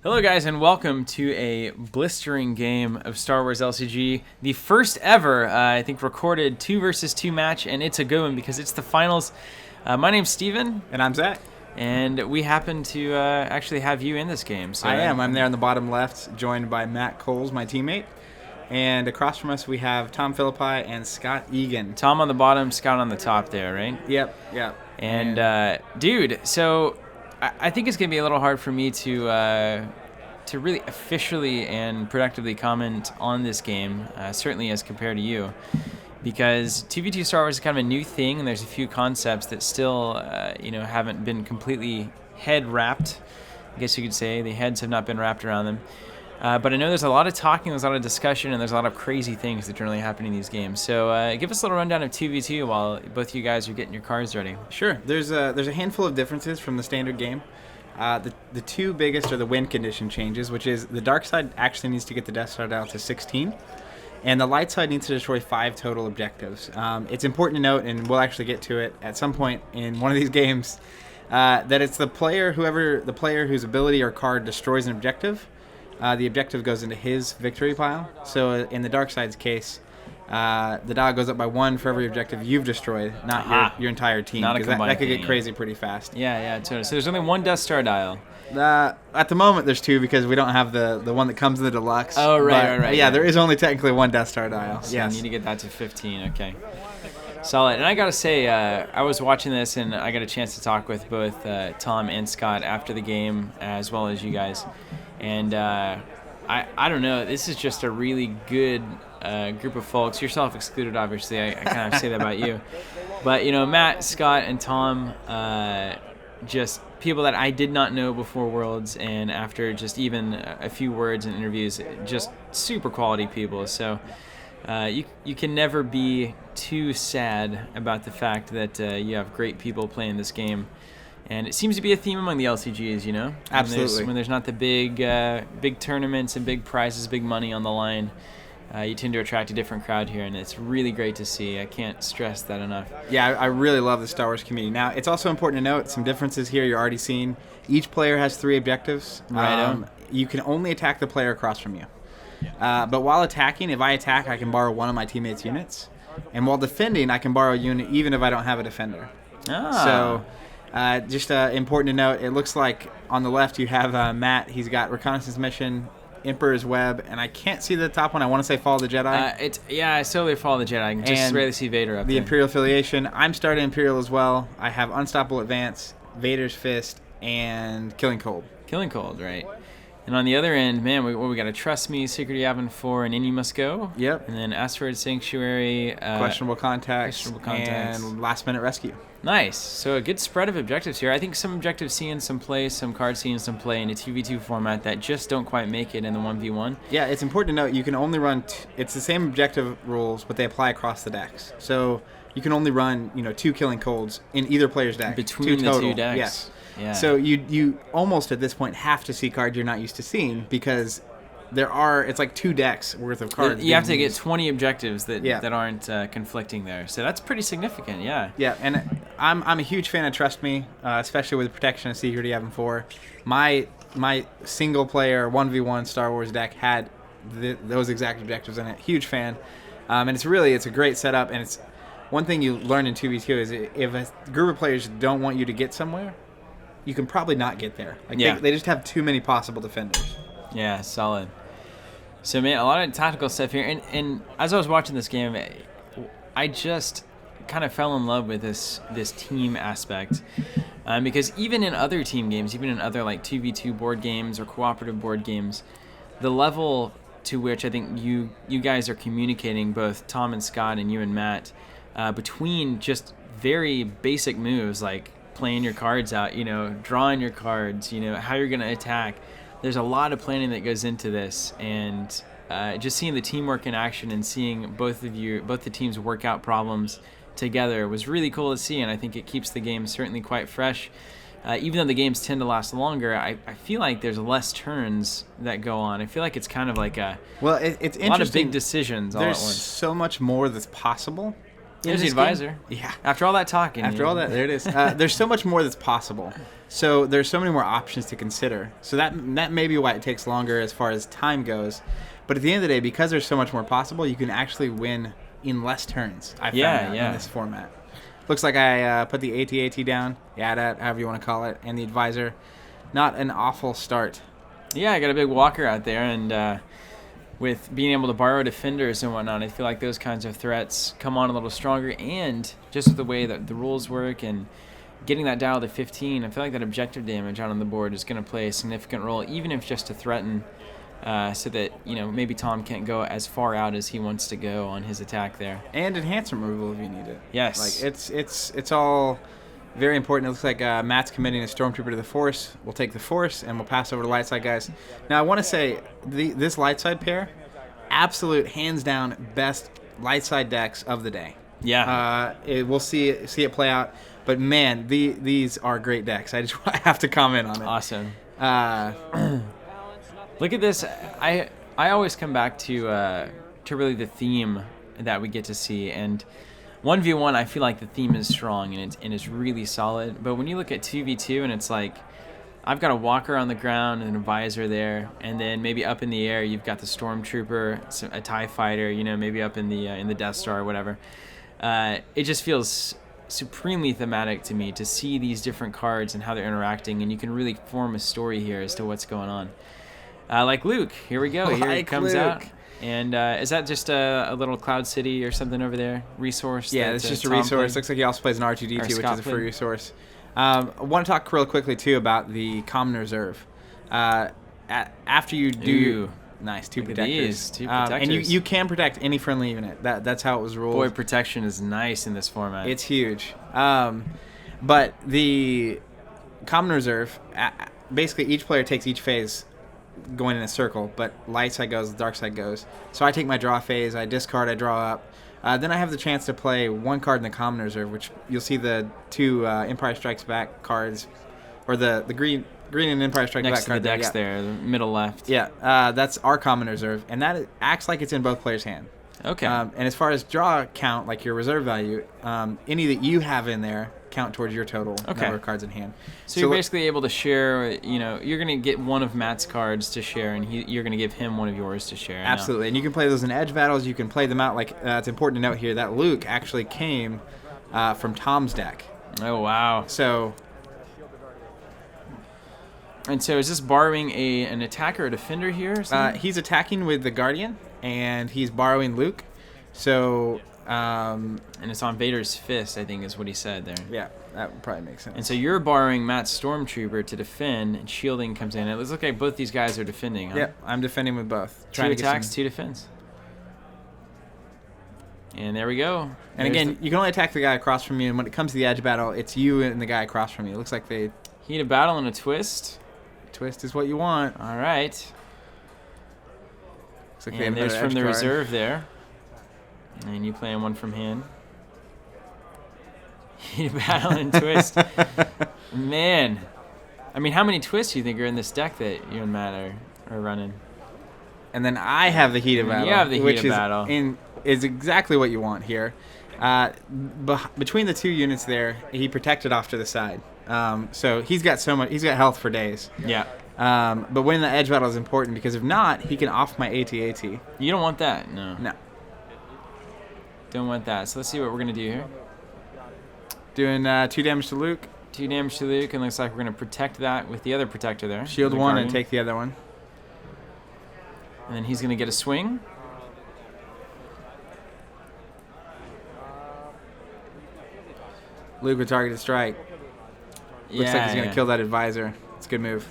Hello guys and welcome to a blistering game of Star Wars LCG. The first ever, I think, recorded 2 versus 2 match, and it's a good one because it's the finals. My name's Steven. And I'm Zach. And we happen to actually have you in this game. So I am. I'm there on the bottom left, joined by Matt Kohls, my teammate. And across from us we have Philippi and Scott Egan. Tom on the bottom, Scott on the top there, right? Yep. And dude, so I think it's going to be a little hard for me to really officially and productively comment on this game, certainly as compared to you, because 2v2 Star Wars is kind of a new thing, and there's a few concepts that still, haven't been completely head-wrapped. I guess you could say the heads have not been wrapped around them. But I know there's a lot of talking, there's a lot of discussion, and there's a lot of crazy things that generally happen in these games. So give us a little rundown of 2v2 while both of you guys are getting your cards ready. Sure. There's a handful of differences from the standard game. The two biggest are the win condition changes, which is the dark side actually needs to get the Death Star dial to 16, and the light side needs to destroy 5 total objectives. It's important to note, and we'll actually get to it at some point in one of these games, that it's the player whose ability or card destroys an objective. The objective goes into his victory pile. So in the dark side's case, the dial goes up by 1 for every objective you've destroyed, not your entire team. Not a because combined that could thing, get crazy pretty fast. Yeah. So there's only 1 Death Star dial. At the moment, there's 2 because we don't have the one that comes in the deluxe. Oh, right. Yeah, there is only technically 1 Death Star dial. So yes. you need to get that to 15. Okay. Solid. And I got to say, I was watching this, and I got a chance to talk with both Tom and Scott after the game, as well as you guys. And I don't know. This is just a really good group of folks. Yourself excluded, obviously. I kind of say that about you. But, Matt, Scott, and Tom, just people that I did not know before Worlds, and after just even a few words and interviews, just super quality people. So you can never be too sad about the fact that you have great people playing this game. And it seems to be a theme among the LCGs, Absolutely. When there's not the big tournaments and big prizes, big money on the line, you tend to attract a different crowd here, and it's really great to see. I can't stress that enough. Yeah, I really love the Star Wars community. Now, it's also important to note some differences here you're already seeing. Each player has 3 objectives. Right. You can only attack the player across from you. But while attacking, if I attack, I can borrow one of my teammates' units. And while defending, I can borrow a unit even if I don't have a defender. So just important to note, it looks like on the left you have Matt. He's got Reconnaissance Mission, Emperor's Web, and I can't see the top one. I want to say Fall of the Jedi. I slowly Fall of the Jedi. I can just rarely see Vader up the there. Imperial Affiliation. I'm starting Imperial as well. I have Unstoppable Advance, Vader's Fist, and Killing Cold. Killing Cold, right. And on the other end, man, we got a Trust Me, Secret Yavin 4, and In You Must Go. Yep. And then Asteroid Sanctuary. Questionable Contacts. And Last Minute Rescue. Nice. So a good spread of objectives here. I think some objectives see in some play, some cards see in some play in a 2v2 format that just don't quite make it in the 1v1. Yeah, it's important to note you can only run, it's the same objective rules, but they apply across the decks. So you can only run, 2 Killing Colds in either player's deck. Between 2 the total. 2 decks. Yes. Yeah. So you almost at this point have to see cards you're not used to seeing because it's like 2 decks worth of cards. You have to get 20 objectives that aren't conflicting there. So that's pretty significant, yeah. Yeah, and I'm a huge fan of Trust Me, especially with Protection of Secret Yavin 4. My single player 1v1 Star Wars deck had those exact objectives in it. Huge fan. And it's a great setup, and it's one thing you learn in 2v2 is if a group of players don't want you to get somewhere, you can probably not get there. They just have too many possible defenders. Yeah, solid. So, man, a lot of tactical stuff here. And as I was watching this game, I just kind of fell in love with this team aspect. Because even in other team games, even in other like 2v2 board games or cooperative board games, the level to which I think you guys are communicating, both Tom and Scott and you and Matt, between just very basic moves like playing your cards out, drawing your cards, how you're going to attack. There's a lot of planning that goes into this, and just seeing the teamwork in action and seeing both the teams work out problems together was really cool to see, and I think it keeps the game certainly quite fresh. Even though the games tend to last longer, I feel like there's less turns that go on. I feel like it's kind of like it's a lot of big decisions all at There's once. so much more that's possible. There's the advisor. Yeah. After all that talking. After all that, there it is. There's so much more that's possible. So there's so many more options to consider. So that may be why it takes longer as far as time goes. But at the end of the day, because there's so much more possible, you can actually win in less turns. I found out in this format. Looks like I put the AT-AT down, AT-AT, however you want to call it, and the advisor. Not an awful start. Yeah, I got a big walker out there, and with being able to borrow defenders and whatnot, I feel like those kinds of threats come on a little stronger, and just the way that the rules work and getting that dial to 15, I feel like that objective damage out on the board is going to play a significant role, even if just to threaten, so that maybe Tom can't go as far out as he wants to go on his attack there. And enhancement removal if you need it. Yes. Like it's all very important. It looks like Matt's committing a Stormtrooper to the Force. We'll take the Force and we'll pass over to Lightside guys. Now I want to say this Lightside pair, absolute hands down best Lightside decks of the day. Yeah. We'll see it play out. But man, these are great decks. I have to comment on it. Awesome. Look at this. I always come back to really the theme that we get to see, and 1v1 I feel like the theme is strong and it's really solid. But when you look at 2v2 and it's like I've got a walker on the ground and an advisor there, and then maybe up in the air you've got the Stormtrooper, a TIE fighter, maybe up in the Death Star or whatever. It just feels supremely thematic to me to see these different cards and how they're interacting, and you can really form a story here as to what's going on. Like Luke, here we go. Here he comes out. And is that just a little Cloud City or something over there? Resource? Yeah, it's just a resource. Looks like he also plays an R2-D2, which is a free resource. I want to talk real quickly, too, about the Common Reserve. After you do... Nice, two protectors. Two protectors. And you can protect any friendly unit. That's how it was ruled. Boy, protection is nice in this format. It's huge. But the Common Reserve, basically each player takes each phase going in a circle, but light side goes, dark side goes. So I take my draw phase, I discard, I draw up. Then I have the chance to play one card in the Common Reserve, which you'll see the two Empire Strikes Back cards, or the green and Empire Strikes Back card. Next to the decks there, the middle left. Yeah, that's our Common Reserve, and that acts like it's in both players' hand. Okay. And as far as draw count, like your reserve value, any that you have in there count towards your total number of cards in hand. So you're basically able to share, you're going to get one of Matt's cards to share, and you're going to give him one of yours to share. Absolutely. And you can play those in edge battles. You can play them out. Like it's important to note here that Luke actually came from Tom's deck. Oh, wow. And so is this borrowing an attacker or defender here? He's attacking with the Guardian, and he's borrowing Luke. So... and it's on Vader's fist, I think is what he said there. Yeah, that would probably make sense. And so you're borrowing Matt's Stormtrooper to defend, and shielding comes in. It looks like both these guys are defending, huh? Yep, I'm defending with both. Two attacks, two defense. And there we go. And again, you can only attack the guy across from you, and when it comes to the edge battle, it's you and the guy across from you. It looks like they... Heat of battle and a twist. Twist is what you want. All right. Looks like and there's from the reserve there. And you playing one from hand. Heat of battle and twist. Man. I mean, how many twists do you think are in this deck that you and Matt are running? And then I have the Heat of battle. You have the Heat of battle. Is exactly what you want here. Between the two units there, he protected off to the side. So he's got he's got health for days. Yeah. But winning the edge battle is important because if not, he can off my AT-AT. You don't want that, no. No. Don't want that. So let's see what we're going to do here. Doing 2 damage to Luke. 2 damage to Luke, and looks like we're going to protect that with the other protector there. Shield one Guardian. And take the other one. And then he's going to get a swing. Luke with targeted strike. Looks like he's going to kill that advisor. It's a good move.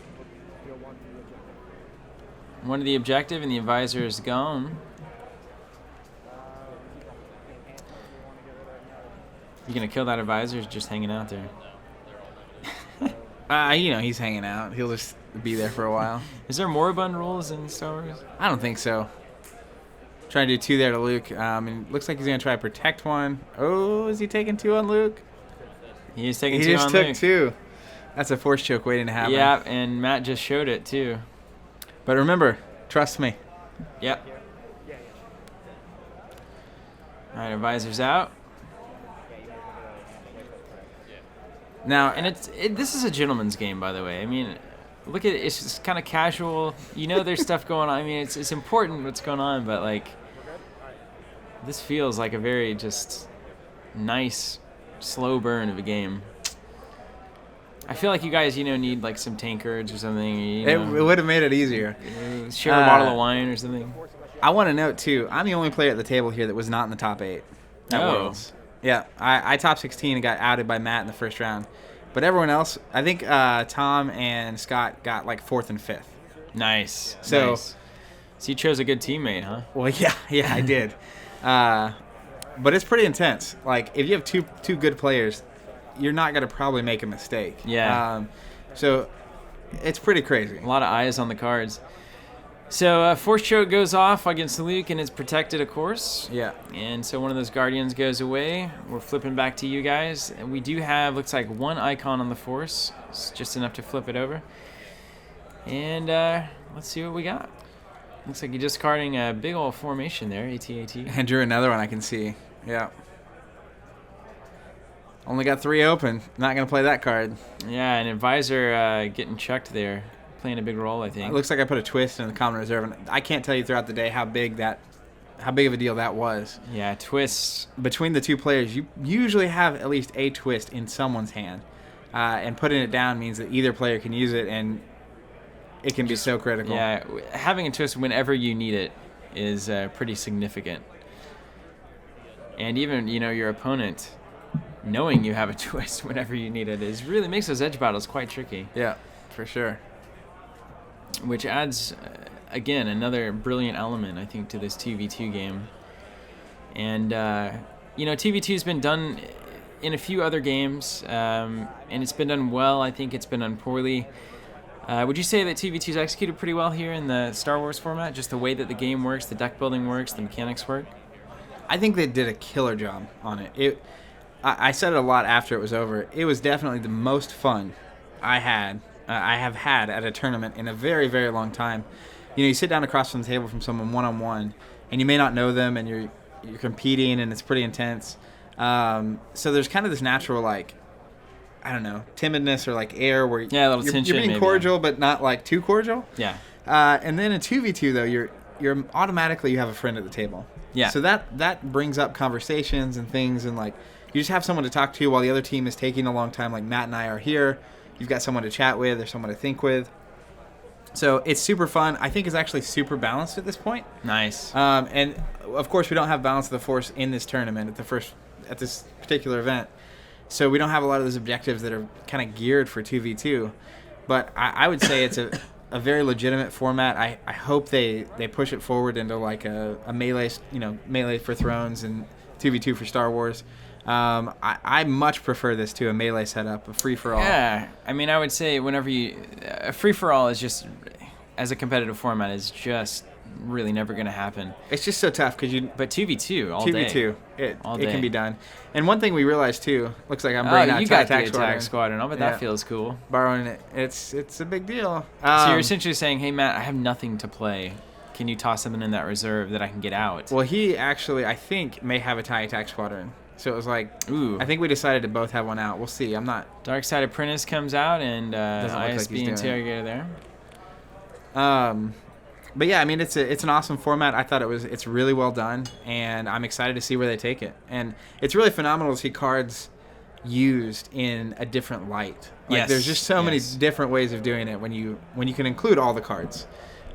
One of the objective, and the advisor is gone. You going to kill that advisor, or is just hanging out there? He's hanging out. He'll just be there for a while. Is there moribund rules in Star Wars? I don't think so. Trying to do 2 there to Luke. And looks like he's going to try to protect one. Oh, is he taking 2 on Luke? He's taking 2 on Luke. He just took 2. That's a force choke waiting to happen. Yeah, and Matt just showed it too. But remember, trust me. Yep. All right, advisor's out. Now, And this is a gentleman's game, by the way. I mean, look at it. It's just kind of casual. You know, there's stuff going on. I mean, it's important what's going on, but like, this feels like a very just nice, slow burn of a game. I feel like you guys, need like some tankards or something. it would have made it easier. Share a bottle of wine or something. I want to note, too, I'm the only player at the table here that was not in the top 8 at Worlds. Yeah, I top 16 and got outed by Matt in the first round. But everyone else, I think Tom and Scott got like 4th and 5th. Nice. So you chose a good teammate, huh? Well, yeah, I did. But it's pretty intense. Like, if you have two good players, you're not going to probably make a mistake. Yeah. So it's pretty crazy. A lot of eyes on the cards. So Force Choke goes off against Luke, and it's protected, of course. Yeah. And so one of those Guardians goes away. We're flipping back to you guys. And we do have, looks like, one icon on the Force. It's just enough to flip it over. And let's see what we got. Looks like you're discarding a big old formation there, AT-AT. And drew another one I can see. Yeah. Only got 3 open. Not going to play that card. Yeah, an Advisor getting chucked there. Playing a big role, I think. It looks like I put a twist in the common reserve, and I can't tell you throughout the day how big of a deal that was. Yeah, twists. Between the two players, you usually have at least a twist in someone's hand, and putting it down means that either player can use it, and it can be so critical. Yeah, having a twist whenever you need it is pretty significant. And even, your opponent knowing you have a twist whenever you need it really makes those edge battles quite tricky. Yeah, for sure. Which adds, again, another brilliant element, I think, to this 2v2 game. And, 2v2's been done in a few other games, and it's been done well. I think it's been done poorly. Would you say that 2v2's executed pretty well here in the Star Wars format? Just the way that the game works, the deck building works, the mechanics work? I think they did a killer job on it. I said it a lot after it was over. It was definitely the most fun I have had at a tournament in a very, very long time. You sit down across from the table from someone one-on-one, and you may not know them, and you're competing, and it's pretty intense. So there's kind of this natural, like, I don't know, timidness or like air where a little tension, you're being cordial, but not like too cordial. Yeah. And then in 2v2 though, you're automatically you have a friend at the table. Yeah. So that brings up conversations and things, and like you just have someone to talk to while the other team is taking a long time. Like Matt and I are here. You've got someone to chat with or someone to think with. So it's super fun. I think it's actually super balanced at this point. Nice. And of course, we don't have balance of the force in this tournament at this particular event. So we don't have a lot of those objectives that are kind of geared for 2v2. But I would say it's a very legitimate format. I hope they push it forward into like a melee, melee for Thrones and 2v2 for Star Wars. I much prefer this to a melee setup, a free-for-all. Yeah, I mean, I would say whenever a free-for-all is just, as a competitive format, is just really never going to happen. It's just so tough because But 2v2 all 2v2, day. it can be done. And one thing we realized too, looks like I'm bringing out you got the Attack attack squadron. I'll bet that feels cool. Borrowing it, it's a big deal. So you're essentially saying, hey Matt, I have nothing to play. Can you toss something in that reserve that I can get out? Well, he actually, I think, may have a TIE attack squadron. So it was like, ooh. I think we decided to both have one out. We'll see. I'm not. Dark Side Apprentice comes out, and like ISB Interrogator there. But yeah, I mean, it's an awesome format. I thought it's really well done, and I'm excited to see where they take it. And it's really phenomenal to see cards used in a different light. Like, yes. There's just so many different ways of doing it when you can include all the cards.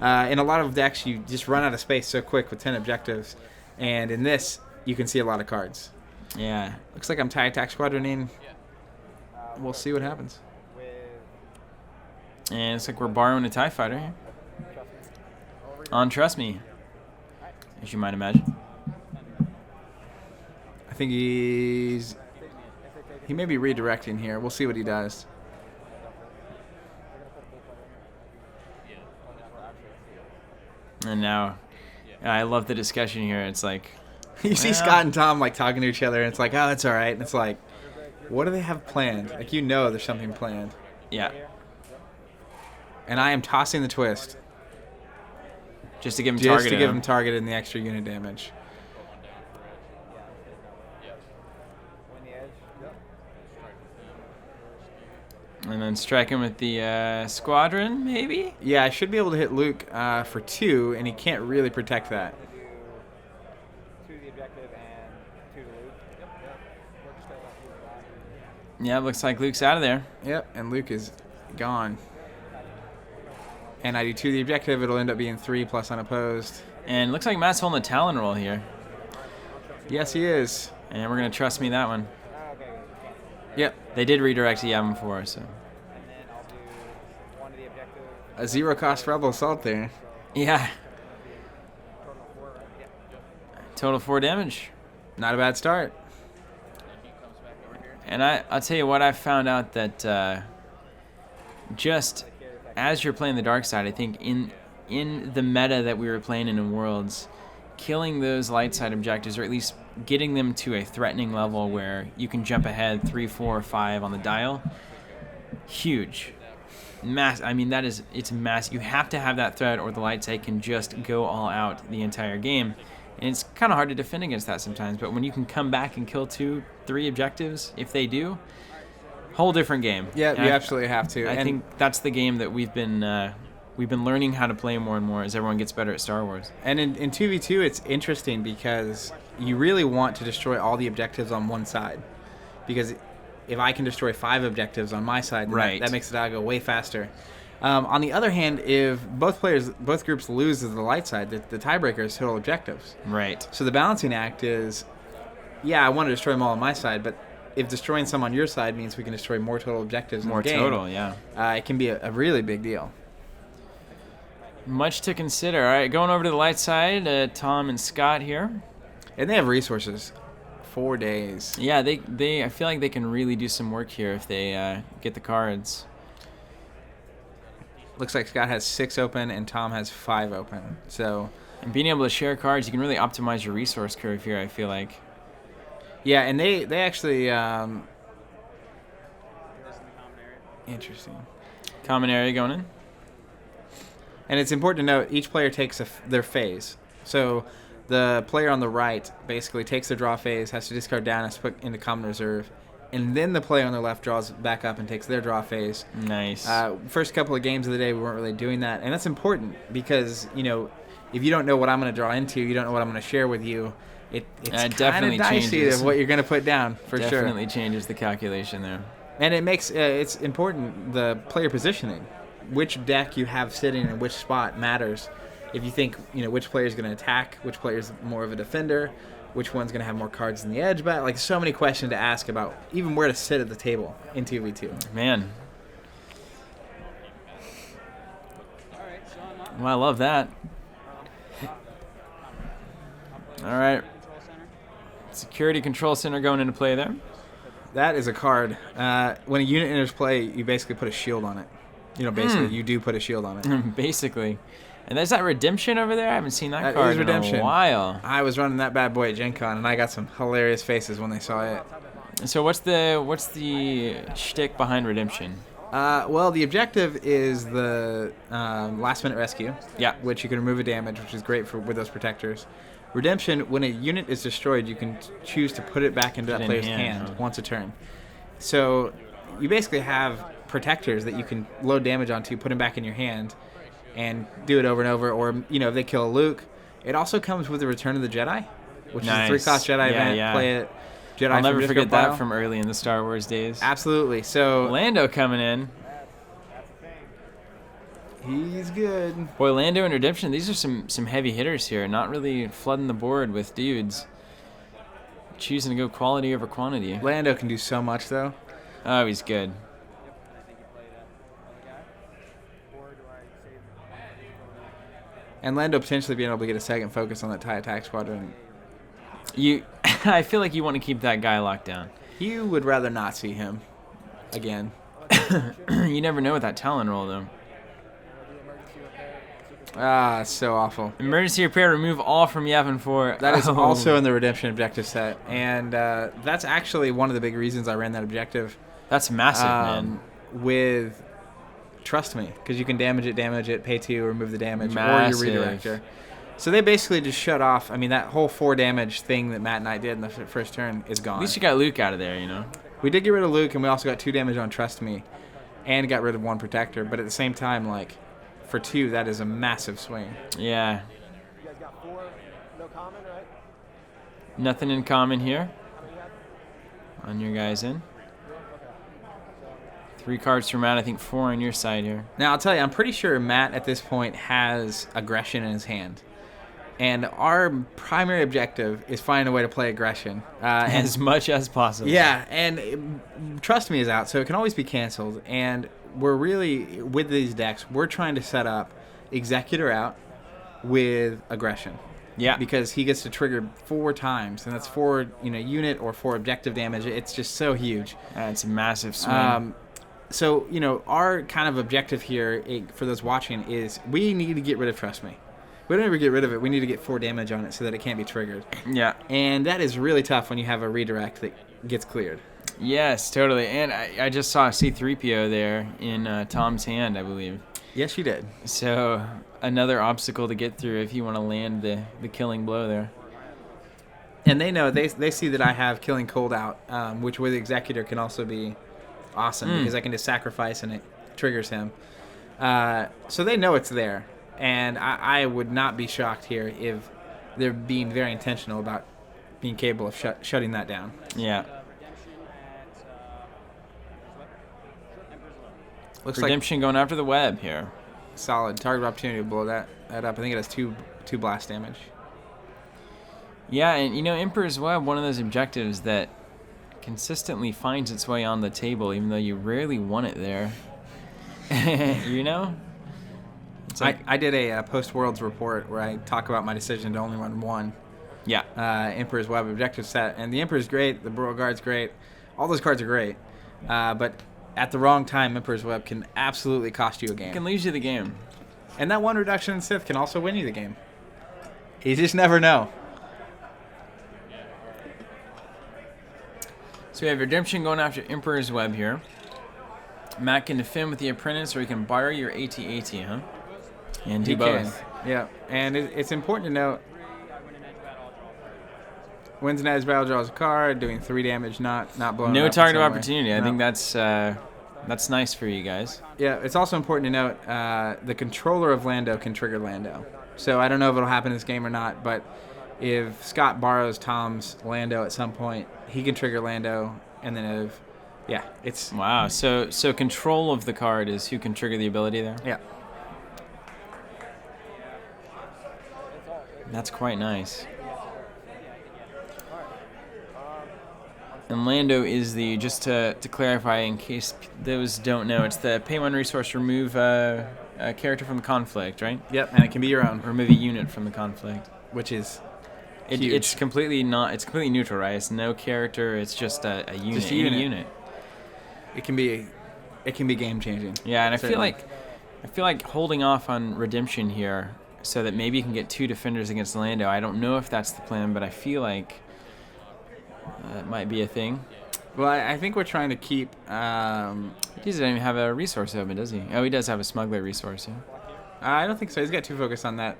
In a lot of decks, you just run out of space so quick with 10 objectives, and in this, you can see a lot of cards. Yeah. Looks like I'm TIE attack squadroning. We'll see what happens. And it's like we're borrowing a TIE fighter here. On Trust Me, as you might imagine. I think he may be redirecting here. We'll see what he does. And now, I love the discussion here. It's like, you see Scott and Tom like talking to each other, and it's like, oh, that's all right. And it's like, what do they have planned? Like, there's something planned. Yeah. And I am tossing the twist. Just to give him targeted. Just to give him targeted and the extra unit damage. And then striking with the squadron, maybe? Yeah, I should be able to hit Luke for 2, and he can't really protect that. 2 to the objective and 2 to Luke. Yeah, looks like Luke's out of there. Yep, and Luke is gone. And I do 2 to the objective. It'll end up being 3 plus unopposed. And looks like Matt's holding the Talon roll here. Yes, he is. And we're going to trust me that one. Okay. Yep. They did redirect to Yavin 4, so. And then I'll do 1 to the objective. A 0-cost rebel assault there. Yeah. Total 4, right? Yeah. Total 4 damage. Not a bad start. And I'll tell you what, I found out that just as you're playing the dark side, I think in the meta that we were playing in Worlds, killing those light side objectives, or at least getting them to a threatening level where you can jump ahead 3, 4, 5 on the dial, huge. I mean, it's massive. You have to have that threat, or the light side can just go all out the entire game. And it's kind of hard to defend against that sometimes, but when you can come back and kill 2, 3 objectives, if they do, whole different game. Yeah, And you absolutely have to. I think that's the game that we've been learning how to play more and more as everyone gets better at Star Wars. And in 2v2, it's interesting because you really want to destroy all the objectives on one side. Because if I can destroy 5 objectives on my side, then Right. that makes the dial go way faster. On the other hand, if both groups lose to the light side, the tiebreaker is total objectives. Right. So the balancing act is, yeah, I want to destroy them all on my side, but if destroying some on your side means we can destroy more total objectives in More the game, total, yeah. it can be a really big deal. Much to consider. All right, going over to the light side, Tom and Scott here. And they have resources. 4 days. Yeah, they I feel like they can really do some work here if they get the cards. Looks like Scott has 6 open and Tom has 5 open. So, And being able to share cards, you can really optimize your resource curve here, I feel like. yeah, and they actually interesting. Common area going in. And it's important to note each player takes their phase. So the player on the right basically takes their draw phase, has to discard down and put into common reserve, and then the player on the left draws back up and takes their draw phase. Nice. First couple of games of the day, we weren't really doing that, and that's important because if you don't know what I'm going to draw into, you don't know what I'm going to share with you. It's kind definitely of dicey changes. of what you're going to put down for sure. Definitely changes the calculation there. And it makes it's important, the player positioning. Which deck you have sitting in which spot matters. If you think, which player is going to attack, which player is more of a defender, which one's going to have more cards in the edge, but like so many questions to ask about even where to sit at the table in 2v2. Man. Well, I love that. All right. Security Control Center going into play there. That is a card. When a unit enters play, you basically put a shield on it. You do put a shield on it. Basically. And there's that Redemption over there. I haven't seen that That card is in Redemption. a while. I was running that bad boy at Gen Con, and I got some hilarious faces when they saw it. So what's the shtick behind Redemption? Well, the objective is the last-minute rescue. Yeah. Which you can remove a damage, which is great with those protectors. Redemption, when a unit is destroyed, you can choose to put it back into that player's hand once a turn. So you basically have protectors that you can load damage onto, put them back in your hand, and do it over and over. Or, if they kill Luke, it also comes with the Return of the Jedi, which is a 3-cost Jedi event. Yeah. Play it. Jedi I'll never from forget Disco that Pile. from early in the Star Wars days. Absolutely. So Lando coming in. he's good. Boy, Lando and Redemption, these are some heavy hitters here. Not really flooding the board with dudes. Choosing to go quality over quantity. Lando can do so much, though. Oh, he's good. And Lando potentially being able to get a second focus on that TIE attack squadron. I feel like you want to keep that guy locked down. You would rather not see him again. You never know with that Talon roll, though. Ah, it's so awful. Emergency repair, remove all from Yavin 4. That is also in the Redemption objective set. And that's actually one of the big reasons I ran that objective. That's massive, man. With Trust Me, because you can damage it, pay 2, remove the damage, Massive. or your redirector. So they basically just shut off. I mean, that whole 4 damage thing that Matt and I did in the first turn is gone. At least you got Luke out of there, We did get rid of Luke, and we also got 2 damage on Trust Me. and got rid of 1 protector. But at the same time, like, for 2, that is a massive swing. Yeah. You guys got 4, no common, right? Nothing in common here. On your guys' end. 3 cards from Matt, I think 4 on your side here. Now, I'll tell you, I'm pretty sure Matt at this point has aggression in his hand. And our primary objective is finding a way to play aggression. As much as possible. Yeah, and Trust Me is out, so it can always be canceled. And we're really, with these decks, we're trying to set up Executor out with aggression. Yeah. Because he gets to trigger 4 times, and that's 4 unit or 4 objective damage. It's just so huge. It's a massive swing. So, our kind of objective here, for those watching, is we need to get rid of Trust Me. We don't ever get rid of it. We need to get 4 damage on it so that it can't be triggered. Yeah. And that is really tough when you have a redirect that gets cleared. Yes, totally. And I just saw C-3PO there in Tom's hand, I believe. Yes, you did. So another obstacle to get through if you want to land the killing blow there. And they know, they see that I have Killing Cold out, which with Executor can also be awesome because I can just sacrifice and it triggers him. So they know it's there. And I would not be shocked here if they're being very intentional about being capable of shutting that down. Yeah. Looks Redemption going after the web here. like solid target opportunity to blow that up. I think it has two blast damage. Yeah, and Emperor's Web, one of those objectives that consistently finds its way on the table, even though you rarely want it there. It's like, I did a post-Worlds report where I talk about my decision to only run 1. Yeah. Emperor's Web objective set. And the Emperor's great, the Royal Guard's great. All those cards are great. But at the wrong time, Emperor's Web can absolutely cost you a game. It can lose you the game. And that 1 reduction in Sith can also win you the game. You just never know. So we have Redemption going after Emperor's Web here. Matt can defend with the Apprentice, or he can borrow your AT-AT, huh? And do both. Yeah, and it's important to note, wins an edge battle, draws a card, doing 3 damage, not blowing No up target in of some way. opportunity. I No. think that's nice for you guys. Yeah, it's also important to note the controller of Lando can trigger Lando. So I don't know if it'll happen in this game or not, but if Scott borrows Tom's Lando at some point, he can trigger Lando, and then it's... Wow, so control of the card is who can trigger the ability there? Yeah. That's quite nice. And Lando is just to clarify in case those don't know, it's the pay 1 resource, remove a character from the conflict, right? Yep, and it can be your own, Remove a unit from the conflict. which is It's huge. completely neutral, right? It's no character, it's just a unit. Just a any unit. It can be game changing. Yeah, and Certainly. I feel like holding off on Redemption here so that maybe you can get 2 defenders against Lando. I don't know if that's the plan, but I feel like that might be a thing. Well, I think we're trying to keep. He doesn't even have a resource open, does he? Oh, he does have a smuggler resource, yeah. I don't think so. He's got too focused on that.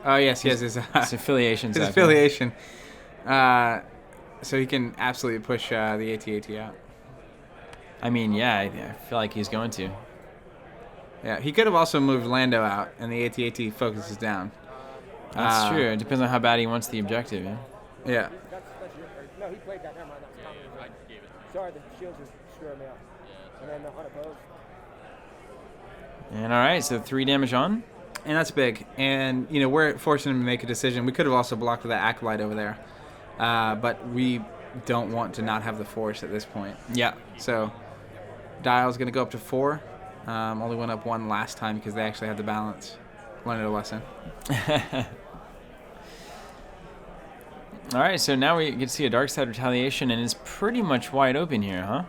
Oh yes, he has his His affiliations. his up here. affiliation. So he can absolutely push the AT-AT out. I mean, yeah, I feel like he's going to. Yeah, he could have also moved Lando out, and the AT-AT focuses down. That's true. It depends on how bad he wants the objective, yeah. Yeah. That's your, no, he played that. Never mind. That was common. Sorry, the shields are screwing me up. And then the unopposed. And all right, so 3 damage on. And that's big. And, we're forcing him to make a decision. We could have also blocked with that Acolyte over there. But we don't want to not have the Force at this point. Yeah. So, Dial's going to go up to 4. Only went up 1 last time because they actually had the balance. Learned a lesson. All right, so now we get to see a Dark Side Retaliation, and it's pretty much wide open here, huh?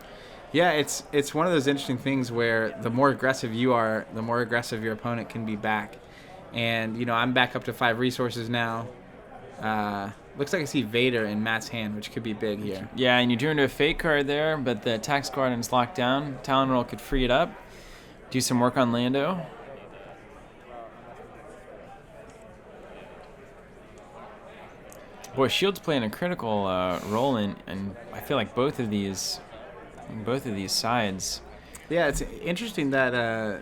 Yeah, it's one of those interesting things where the more aggressive you are, the more aggressive your opponent can be back. And, I'm back up to 5 resources now. Looks like I see Vader in Matt's hand, which could be big here. Yeah, and you drew into a fake card there, but the Tax Guardian's locked down. Talon Roll could free it up. Do some work on Lando. Boy, Shield's playing a critical role in, and I feel like both of these on both of these sides. Yeah, it's interesting that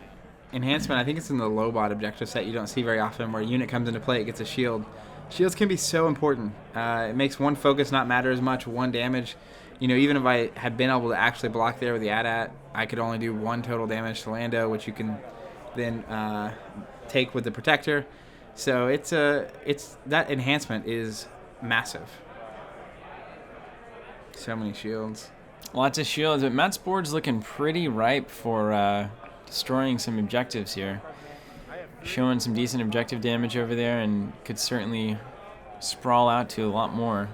enhancement, I think it's in the low bot objective set you don't see very often, where a unit comes into play, it gets a shield. Shields can be so important. It makes one focus not matter as much, one damage. Even if I had been able to actually block there with the AT-AT, I could only do 1 total damage to Lando, which you can then take with the Protector. So it's that enhancement is massive. So many shields. Lots of shields, but Matt's board's looking pretty ripe for destroying some objectives here. Showing some decent objective damage over there and could certainly sprawl out to a lot more.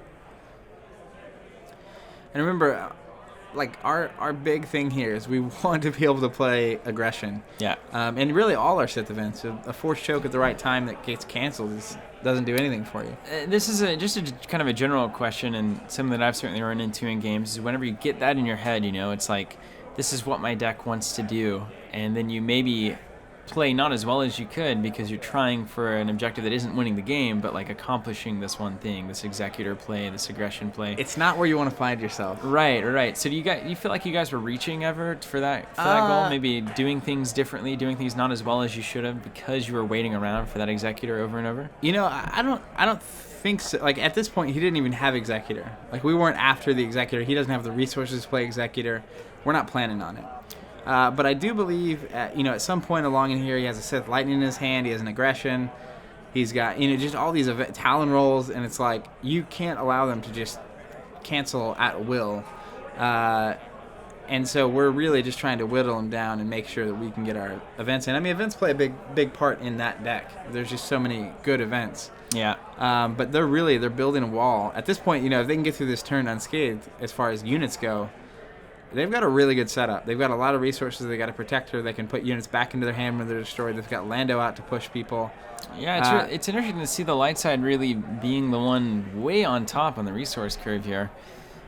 And remember, our big thing here is we want to be able to play aggression. Yeah. And really all our Sith events, a forced choke at the right time that gets canceled doesn't do anything for you. This is just a kind of a general question, and something that I've certainly run into in games is whenever you get that in your head, it's like, this is what my deck wants to do. And then you maybe play not as well as you could because you're trying for an objective that isn't winning the game, but like accomplishing this one thing, this executor play, this aggression play. It's not where you want to find yourself. Right. So do you feel like you guys were reaching ever for that goal? Maybe doing things differently, doing things not as well as you should have because you were waiting around for that executor over and over? I don't think so. Like at this point, he didn't even have executor. Like we weren't after the executor. He doesn't have the resources to play executor. We're not planning on it. But I do believe, at some point along in here, he has a Sith Lightning in his hand. He has an aggression. He's got, just all these Talon rolls, and it's like you can't allow them to just cancel at will. And so we're really just trying to whittle them down and make sure that we can get our events in. I mean, events play a big part in that deck. There's just so many good events. Yeah. But they're building a wall. At this point, if they can get through this turn unscathed as far as units go, they've got a really good setup. They've got a lot of resources. They got a Protector. They can put units back into their hand when they're destroyed. They've got Lando out to push people. Yeah, it's interesting to see the light side really being the one way on top on the resource curve here.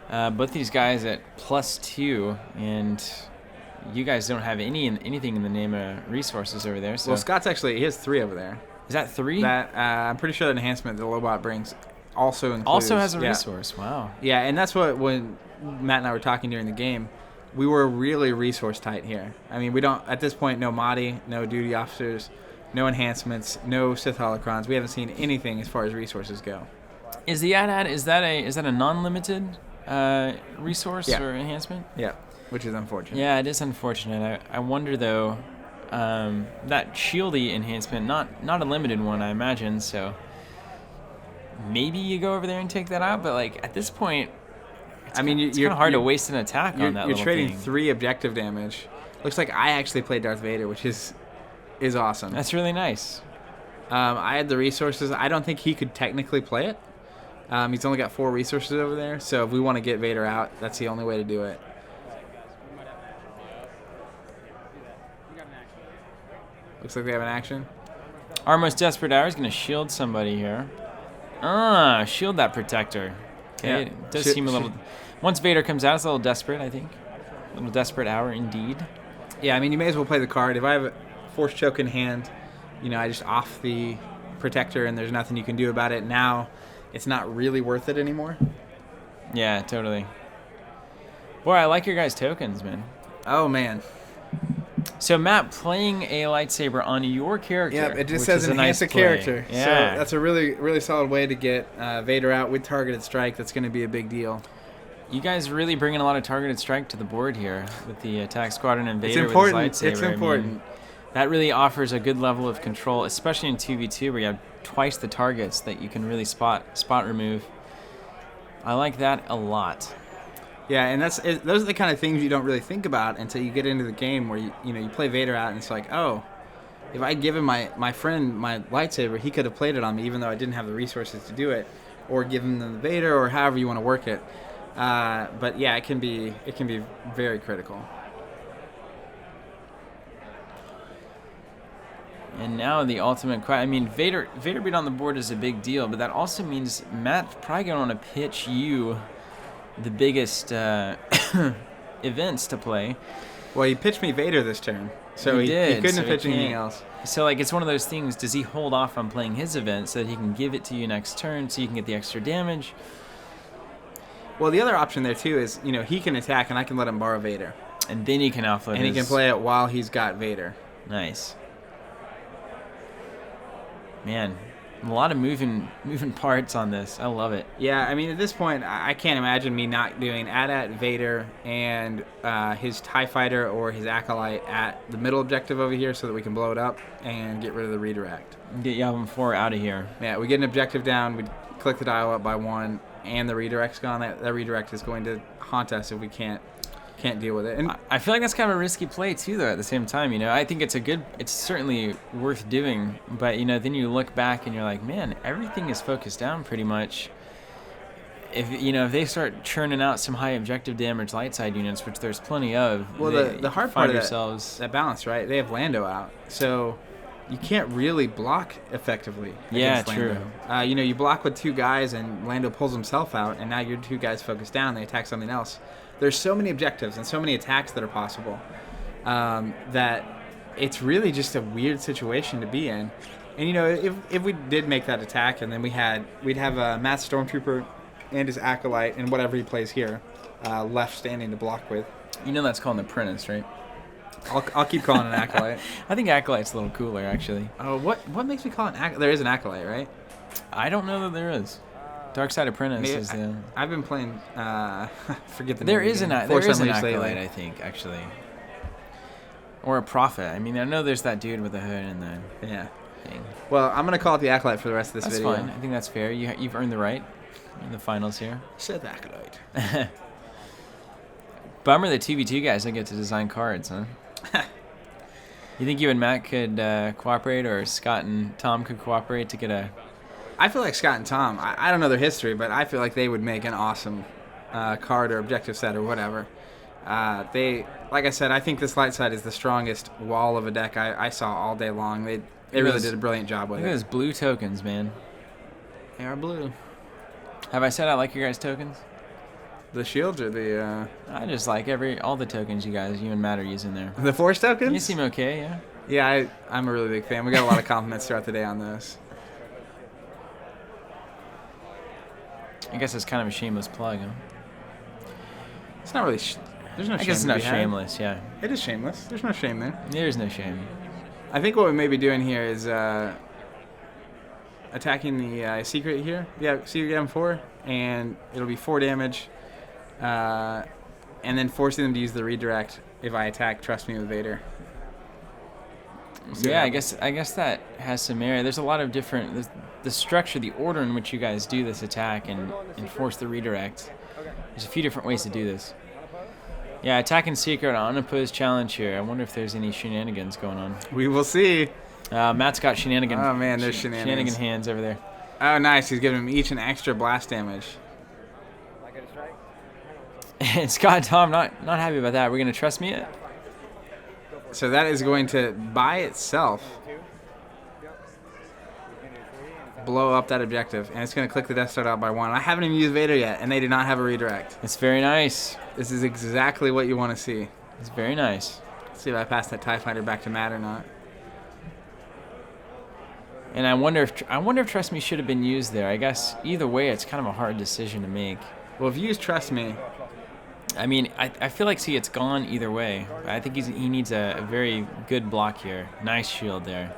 Both these guys at +2, and you guys don't have anything in the name of resources over there. So. Well, Scott's he has 3 over there. Is that 3? That I'm pretty sure that enhancement the Lobot brings also includes. Also has a resource. Wow. Yeah, and that's when Matt and I were talking during the game, we were really resource tight here. I mean, we don't, at this point, no Mahdi, no duty officers, no enhancements, no Sith holocrons. We haven't seen anything as far as resources go. Is the AT-AT, is that a non-limited resource or enhancement? Yeah, which is unfortunate. Yeah, it is unfortunate. I wonder, though, that shieldy enhancement, not a limited one, I imagine, so maybe you go over there and take that out, but at this point, it's kind of hard to waste an attack on that little thing. You're trading 3 objective damage. Looks like I actually played Darth Vader, which is awesome. That's really nice. I had the resources. I don't think he could technically play it. He's only got 4 resources over there, so if we want to get Vader out, that's the only way to do it. Looks like they have an action. Our most desperate hour is going to shield somebody here. Shield that Protector. Okay, Yeah. it does seem a little... Once Vader comes out, it's a little desperate, I think. A little desperate hour indeed. Yeah, I mean, you may as well play the card. If I have a Force Choke in hand, I just off the Protector and there's nothing you can do about it. Now, it's not really worth it anymore. Yeah, totally. Boy, I like your guys' tokens, man. Oh, man. So, Matt, playing a lightsaber on your character. Yep, it just says enhance a character. Yeah. So that's a really, really solid way to get Vader out with targeted strike. That's going to be a big deal. You guys really bringing a lot of targeted strike to the board here with the attack squadron and Vader it's important. with his lightsaber. It's important. I mean, that really offers a good level of control, especially in 2v2 where you have twice the targets that you can really spot remove. I like that a lot. Yeah, and those are the kind of things you don't really think about until you get into the game where you play Vader out and it's like, oh, if I give him my friend my lightsaber, he could have played it on me even though I didn't have the resources to do it, or give him the Vader, or however you want to work it. But yeah, it can be very critical. And now the ultimate question. I mean, Vader being on the board is a big deal, but that also means Matt's probably going to want to pitch you the biggest events to play. Well, he pitched me Vader this turn, so he couldn't have pitched anything else. So, it's one of those things, does he hold off on playing his event so that he can give it to you next turn so you can get the extra damage? Well, the other option there, too, is, he can attack, and I can let him borrow Vader. And then he can offload And he can play it while he's got Vader. Nice. Man, a lot of moving parts on this. I love it. Yeah, I mean, at this point, I can't imagine me not doing AT-AT, Vader, and his TIE Fighter or his Acolyte at the middle objective over here so that we can blow it up and get rid of the redirect. Get Yavin 4 out of here. Yeah, we get an objective down, we click the dial up by 1, and the redirect's gone. That redirect is going to haunt us if we can't deal with it. And I feel like that's kind of a risky play too, though. At the same time, I think it's certainly worth doing. But then you look back and you're like, man, everything is focused down pretty much. If they start churning out some high objective damage light side units, which there's plenty of, well, the hard part of that balance, right? They have Lando out, so you can't really block effectively. Yeah, against true. Lando. You block with 2 guys, and Lando pulls himself out, and now your 2 guys focus down. They attack something else. There's so many objectives and so many attacks that are possible that it's really just a weird situation to be in. And if we did make that attack, and then we'd have a Matt Stormtrooper and his Acolyte and whatever he plays here left standing to block with. That's called an apprentice, right? I'll keep calling it an Acolyte. I think Acolyte's a little cooler, actually. Oh, what makes me call it an Acolyte? There is an Acolyte, right? I don't know that there is. Dark Side Apprentice is the... I've been playing... forget the there name. Is an Acolyte, I think, actually. Or a Prophet. I mean, I know there's that dude with the hood and the thing. Well, I'm going to call it the Acolyte for the rest of this video. That's fine. I think that's fair. You've earned the right in the finals here. Said the Acolyte. Bummer the 2v2 guys don't get to design cards, huh? You think you and Matt could cooperate, or Scott and Tom could cooperate to get a... I feel like Scott and Tom, I don't know their history, but I feel like they would make an awesome card or objective set or whatever. Like I said, I think this light side is the strongest wall of a deck I saw all day long. They really did a brilliant job with it. Look at those blue tokens, man. They are blue. Have I said I like your guys' tokens? The shields or the... I just like all the tokens you and Matt are using there. The Force tokens? You seem okay, yeah? Yeah, I'm a really big fan. We got a lot of compliments throughout the day on those. I guess it's kind of a shameless plug, huh? It's not really... there's no shame. I guess it's not shameless, yeah. It is shameless. There's no shame there. There's no shame. I think what we may be doing here is attacking the secret here. Yeah, secret M4, and it'll be 4 damage, and then forcing them to use the redirect if I attack Trust Me with Vader. Yeah, I guess that has some merit. There's a lot of different... The structure, the order in which you guys do this attack and force the redirect. There's a few different ways to do this. Yeah, attack in secret on unopposed challenge here. I wonder if there's any shenanigans going on. We will see. Matt's got shenanigans. Oh, man, there's shenanigans. Shenanigan hands over there. Oh, nice. He's giving them each an extra blast damage. And Scott and Tom not happy about that. We're going to trust me it? So that is going to, by itself, blow up that objective, and it's going to click the Death Star out by 1. I haven't even used Vader yet, and they did not have a redirect. It's very nice. This is exactly what you want to see. It's very nice. Let's see if I pass that TIE Fighter back to Matt or not. And I wonder if Trust Me should have been used there. I guess either way, it's kind of a hard decision to make. Well, if you use Trust Me... I mean, I feel like, it's gone either way. I think he needs a very good block here. Nice shield there.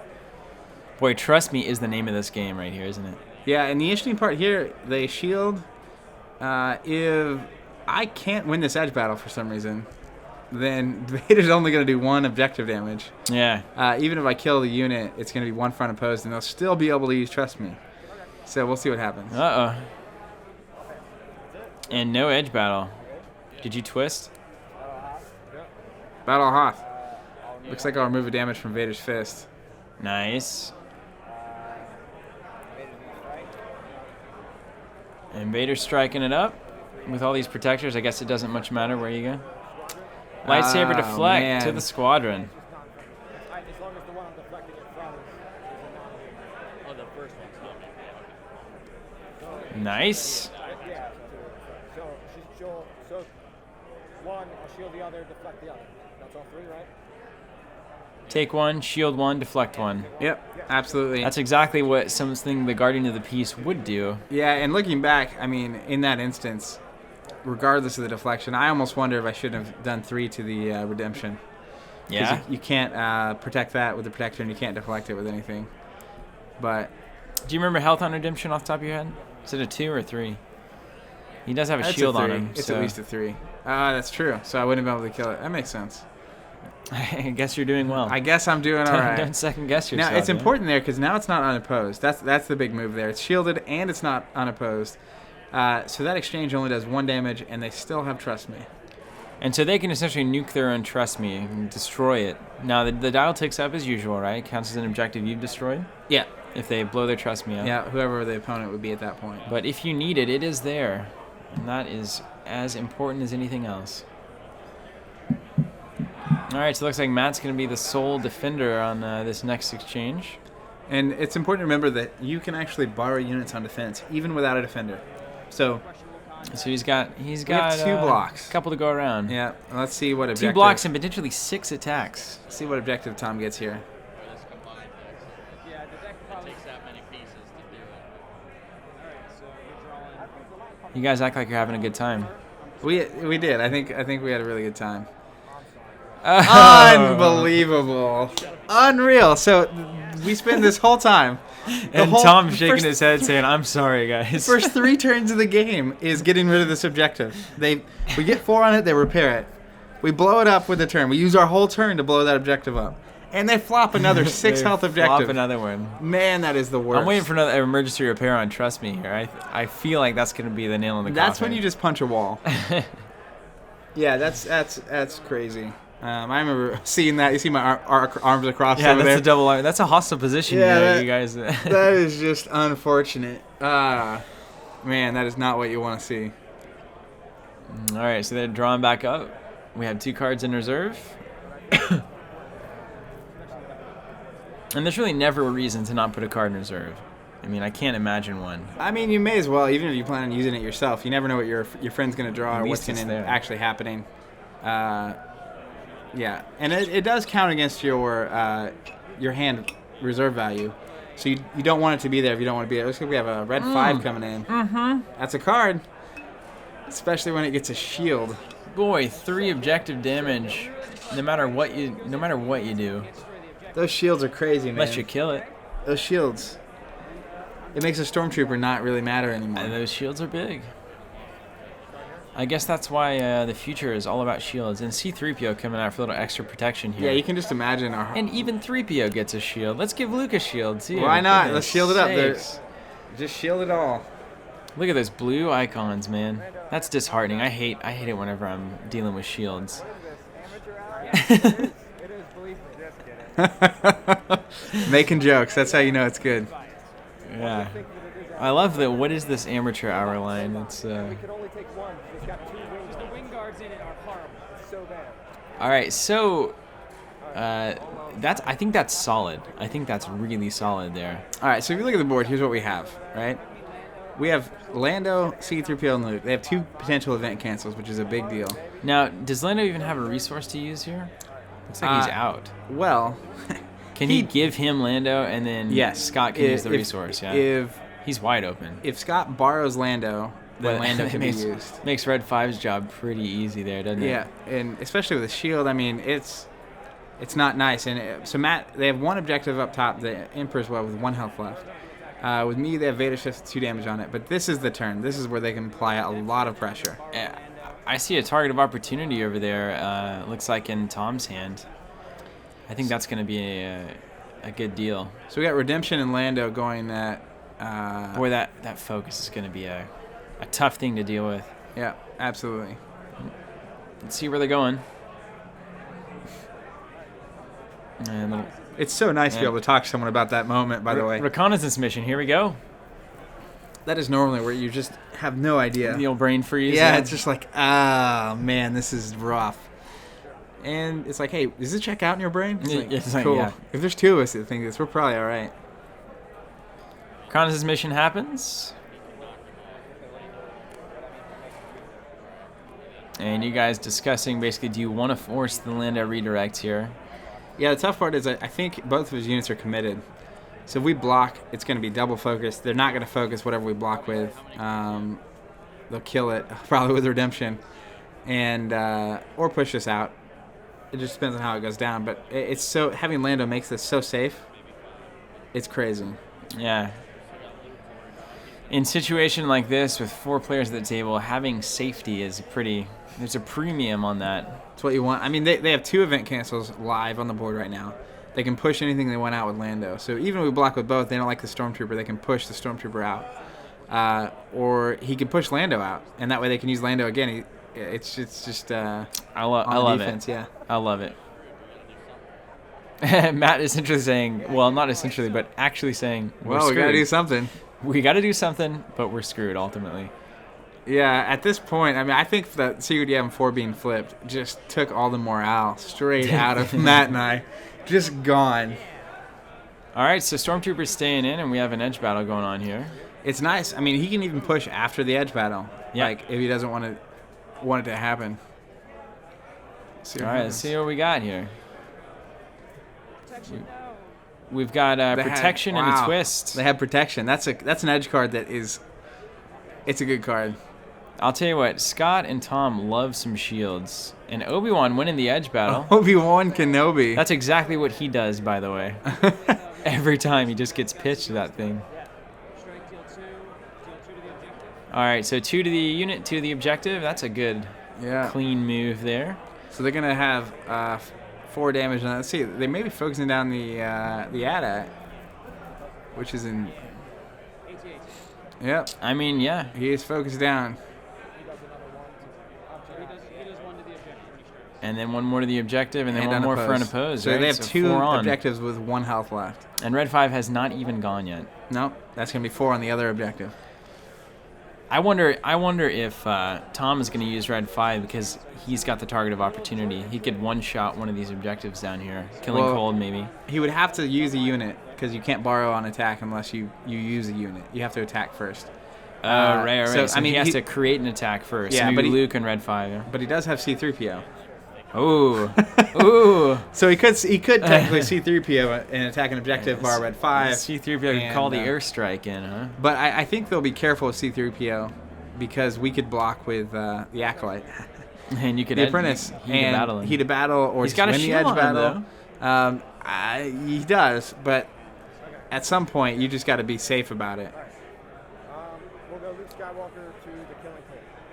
Boy, Trust Me is the name of this game right here, isn't it? Yeah, and the interesting part here, they shield. If I can't win this edge battle for some reason, then Vader's only going to do 1 objective damage. Yeah. Even if I kill the unit, it's going to be 1 front opposed, and they'll still be able to use Trust Me. So we'll see what happens. Uh-oh. And no edge battle. Did you twist? Battle Hoth. Looks like I'll remove a damage from Vader's fist. Nice. And Vader's striking it up with all these protectors. I guess it doesn't much matter where you go. Lightsaber deflect to the squadron. Nice. So 1, I'll shield the other, deflect the other. That's all 3, right? Take 1, shield 1, deflect 1. Yep, absolutely. That's exactly what something the Guardian of the Peace would do. Yeah, and looking back, I mean, in that instance, regardless of the deflection. I almost wonder if I shouldn't have done 3 to the redemption. 'Cause Yeah. You can't protect that with the protector, and you can't deflect it with anything. But Do you remember health on redemption off the top of your head? Is it a 2 or 3? He does have a that's shield a 3. on him. It's so at least a 3. That's true. So I wouldn't have been able to kill it. That makes sense. I guess you're doing well. I guess I'm doing all right. Don't second guess yourself. Now it's yeah. important there because now it's not unopposed. That's the big move there. It's shielded and it's not unopposed. So that exchange only does 1 damage, and they still have Trust Me. And so they can essentially nuke their own Trust Me and destroy it. Now, the dial ticks up as usual, right? Counts as an objective you've destroyed Yeah. if they blow their Trust Me up. Yeah, whoever the opponent would be at that point. But if you need it, it is there. And that is as important as anything else. All right, so it looks like Matt's going to be the sole defender on this next exchange. And it's important to remember that you can actually borrow units on defense even without a defender. So he's got we have 2 blocks. a couple to go around. Yeah, let's see what 2 objective. blocks and potentially 6 attacks. See what objective Tom gets here. You guys act like you're having a good time. We did. I think we had a really good time. Oh. Unbelievable. Unreal. So we spend this whole time. And Tom shaking his head saying, I'm sorry, guys. First 3 turns of the game is getting rid of this objective. We get 4 on it, they repair it. We blow it up with a turn. We use our whole turn to blow that objective up. And they flop another 6 health objective. Flop another one. Man, that is the worst. I'm waiting for another emergency repair on Trust Me here. I feel like that's going to be the nail in the coffin. That's when you just punch a wall. Yeah, that's crazy. I remember seeing that. You see my arms across over there. That's a double arm. That's a hostile position. Yeah, you guys. That is just unfortunate. Man, that is not what you want to see. All right, so they're drawing back up. We have 2 cards in reserve. And there's really never a reason to not put a card in reserve. I mean, I can't imagine one. I mean, you may as well, even if you plan on using it yourself. You never know what your friend's going to draw At or least what's it's going to there. actually happening. Yeah, and it does count against your hand reserve value. So you don't want it to be there if you don't want to be there. Looks like we have a red 5 coming in. Mm-hmm. That's a card, especially when it gets a shield. Boy, 3 objective damage. No matter what you do, Those shields are crazy, man. unless you kill it. Those shields. It makes a stormtrooper not really matter anymore. And those shields are big. I guess that's why the future is all about shields. And C-3PO coming out for a little extra protection here. Yeah, you can just imagine our. And even 3PO gets a shield. Let's give Luke a shield, too. Why not? Goodness Let's shield it up. sakes. Just shield it all. Look at those blue icons, man. That's disheartening. I hate it whenever I'm dealing with shields. It is, believe me. Just kidding. Making jokes. That's how you know it's good. Yeah. I love the what is this amateur hour line? It's We can only take 1. It's got 2 wings. The wing guards in it are horrible. It's so bad. all right. So I think that's solid. I think that's really solid there. All right, so if you look at the board, here's what we have, right? We have Lando, C-3PO, and Luke. They have 2 potential event cancels, which is a big deal. Now, does Lando even have a resource to use here? Looks like he's out. Well, Can he give him Lando and then yes, Scott can use the resource? Yeah. He's wide open. If Scott borrows Lando, then Lando can be used. Makes Red 5's job pretty easy there, doesn't it? Yeah, and especially with a shield, I mean, it's not nice. And so Matt, they have 1 objective up top, the Emperor's Well, with 1 health left. With me, they have Vader Shift with 2 damage on it. But this is the turn. This is where they can apply a lot of pressure. I see a target of opportunity over there. Looks like in Tom's hand. I think that's going to be a good deal. So we got Redemption and Lando going that. Boy, that focus is going to be a tough thing to deal with. Yeah, absolutely. Let's see where they're going. And It's so nice to be able to talk to someone about that moment, by the way. reconnaissance mission. Here we go. That is normally where you just have no idea. The old brain freeze. Yeah, it's just like, man, this is rough. And it's like, hey, does it check out in your brain? It's like, cool. Yeah. If there's 2 of us that think this, we're probably all right. Reconnaissance mission happens. And you guys discussing basically, do you want to force the Lando redirect here? Yeah, the tough part is I think both of his units are committed. So if we block, it's going to be double focused. They're not going to focus whatever we block with. they'll kill it probably with redemption, and or push this out. It just depends on how it goes down. But it's so having Lando makes this so safe. It's crazy. Yeah. In a situation like this with 4 players at the table, having safety is there's a premium on that. That's what you want. I mean, they have 2 event cancels live on the board right now. They can push anything they want out with Lando. So even if we block with both, they don't like the Stormtrooper, they can push the Stormtrooper out. Or he can push Lando out, and that way they can use Lando again. It's just I love defense, it. Yeah. I love it. Matt is essentially saying, well, not essentially, but actually saying, well, we got to do something. We got to do something, but we're screwed ultimately. Yeah, at this point, I mean, I think that CUDM 4 being flipped just took all the morale straight out of Matt and I. Just gone. All right, so Stormtrooper's staying in, and we have an edge battle going on here. It's nice. I mean, he can even push after the edge battle. Yeah. Like, if he doesn't want it to happen. All right, let's see what we got here. We've got protection and a twist. They have protection. That's an edge card that is. It's a good card. I'll tell you what, Scott and Tom love some shields. And Obi-Wan winning the edge battle. Obi-Wan Kenobi. That's exactly what he does, by the way. Every time he just gets pitched to that thing. All right, so 2 to the unit, 2 to the objective. That's a good, clean move there. So they're going to have 4 damage on that. Let's see, they may be focusing down the AT-AT, which is in... Yep. I mean, yeah. He is focused down. And then 1 more to the objective, and then 1 more for unopposed. So right? they have 2 on. objectives with 1 health left. And Red 5 has not even gone yet. No, that's going to be 4 on the other objective. I wonder if Tom is going to use Red 5 because he's got the target of opportunity. He could one-shot one of these objectives down here. Killing Cold, maybe. He would have to use a unit because you can't borrow on attack unless you use a unit. You have to attack first. Right. So, I mean, he has to create an attack first. Yeah, so but Luke and Red 5. Yeah. But he does have C-3PO. Ooh. So he could technically C-3PO and attack an objective bar Red 5. C-3PO can call the airstrike in, huh? But I think they'll be careful with C-3PO because we could block with the Acolyte. And you could the Apprentice. Heat a battle or he's got win a the edge shield battle. On, he does, but at some point you just got to be safe about it. We'll go Luke Skywalker to the Killing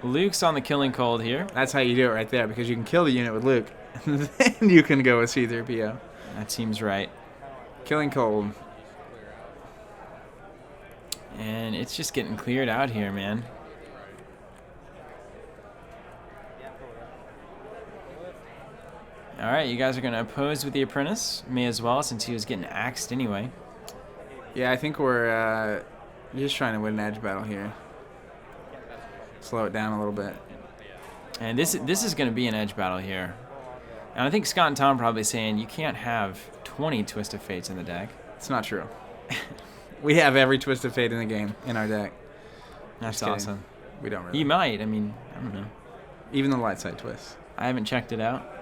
Cold. Luke's on the Killing Cold here. That's how you do it right there because you can kill the unit with Luke. And then you can go with C-3PO. That seems right. Killing Cold. And it's just getting cleared out here, man. All right, you guys are going to oppose with the Apprentice. May as well, since he was getting axed anyway. Yeah, I think we're just trying to win an edge battle here. Slow it down a little bit. And this is going to be an edge battle here. And I think Scott and Tom are probably saying you can't have 20 Twisted Fates in the deck. It's not true. We have every Twisted Fate in the game in our deck. That's awesome. We don't really. You might. I mean, I don't know. Even the light side twist. I haven't checked it out.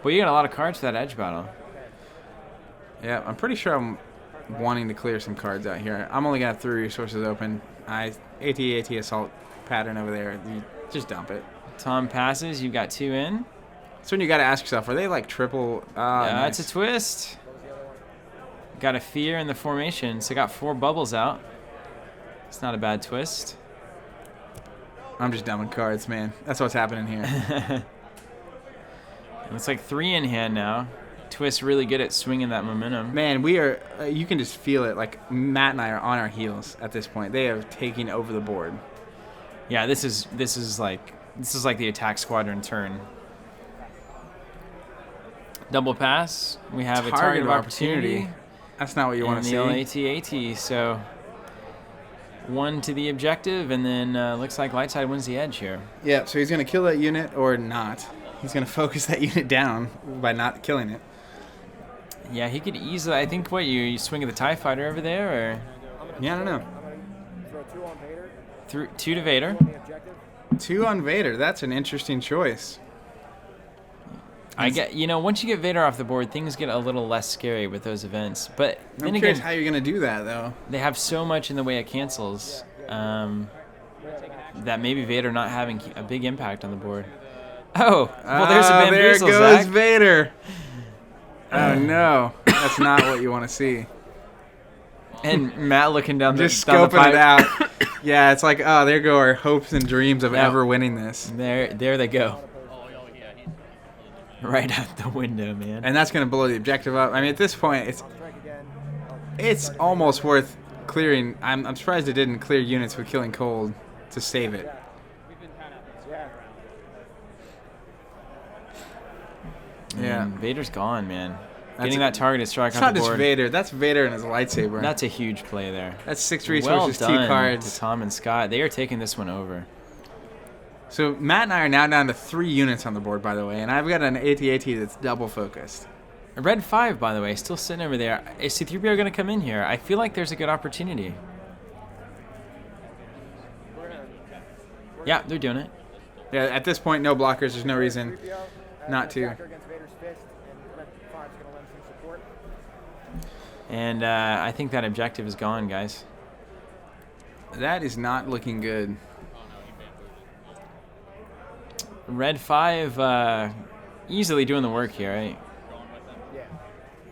But you got a lot of cards for that edge battle. Yeah, I'm pretty sure I'm wanting to clear some cards out here. I'm only going to have 3 resources open. AT Assault pattern over there. You just dump it. Tom passes. You've got 2 in. So when you got to ask yourself, are they like triple? Yeah, nice. It's a twist. Got a fear in the formation, so got 4 bubbles out. It's not a bad twist. I'm just dumping cards, man. That's what's happening here. It's like 3 in hand now. Twist really good at swinging that momentum. Man, we are. You can just feel it. Like Matt and I are on our heels at this point. They are taking over the board. Yeah, this is like the attack squadron turn. Double pass. We have a target of opportunity. That's not what you want to see. The AT-AT. So 1 to the objective, and then looks like Lightside wins the edge here. Yeah, so he's going to kill that unit or not. He's going to focus that unit down by not killing it. Yeah, he could easily. I think you swing at the TIE Fighter over there, or yeah, I don't know. I'm going to throw 2 on Vader. 2 to Vader. On the objective. 2 on Vader. That's an interesting choice. I get, once you get Vader off the board, things get a little less scary with those events. But then I'm curious how you're going to do that, though. They have so much in the way of cancels. that maybe Vader not having a big impact on the board. Oh, well, there's a bamboozle, there goes Zach. Vader. Oh, no. That's not what you want to see. And Matt looking down Just down the scoping pipe. it out. Yeah, it's like, oh, there go our hopes and dreams of Yeah. ever winning this. There they go. Right out the window, man. And that's going to blow the objective up. I mean, at this point, Strike again. it's almost worth clearing. I'm surprised it didn't clear units with killing cold to save it. Yeah. Yeah. Vader's gone, man. That's Getting a- that targeted strike It's on not the just board. Vader. That's Vader and his lightsaber. That's a huge play there. That's 6 Well resources, done 2 cards. to Tom and Scott. They are taking this one over. So Matt and I are now down to 3 units on the board, by the way, and I've got an AT-AT that's double focused. Red 5, by the way, still sitting over there. Is C-3PO going to come in here? I feel like there's a good opportunity. Yeah, they're doing it. Yeah, at this point, no blockers. There's no reason 3PO, not to. attacker against Vader's fist, and Red 5's gonna lend some support. And I think that objective is gone, guys. That is not looking good. Red 5 easily doing the work here, right? Yeah.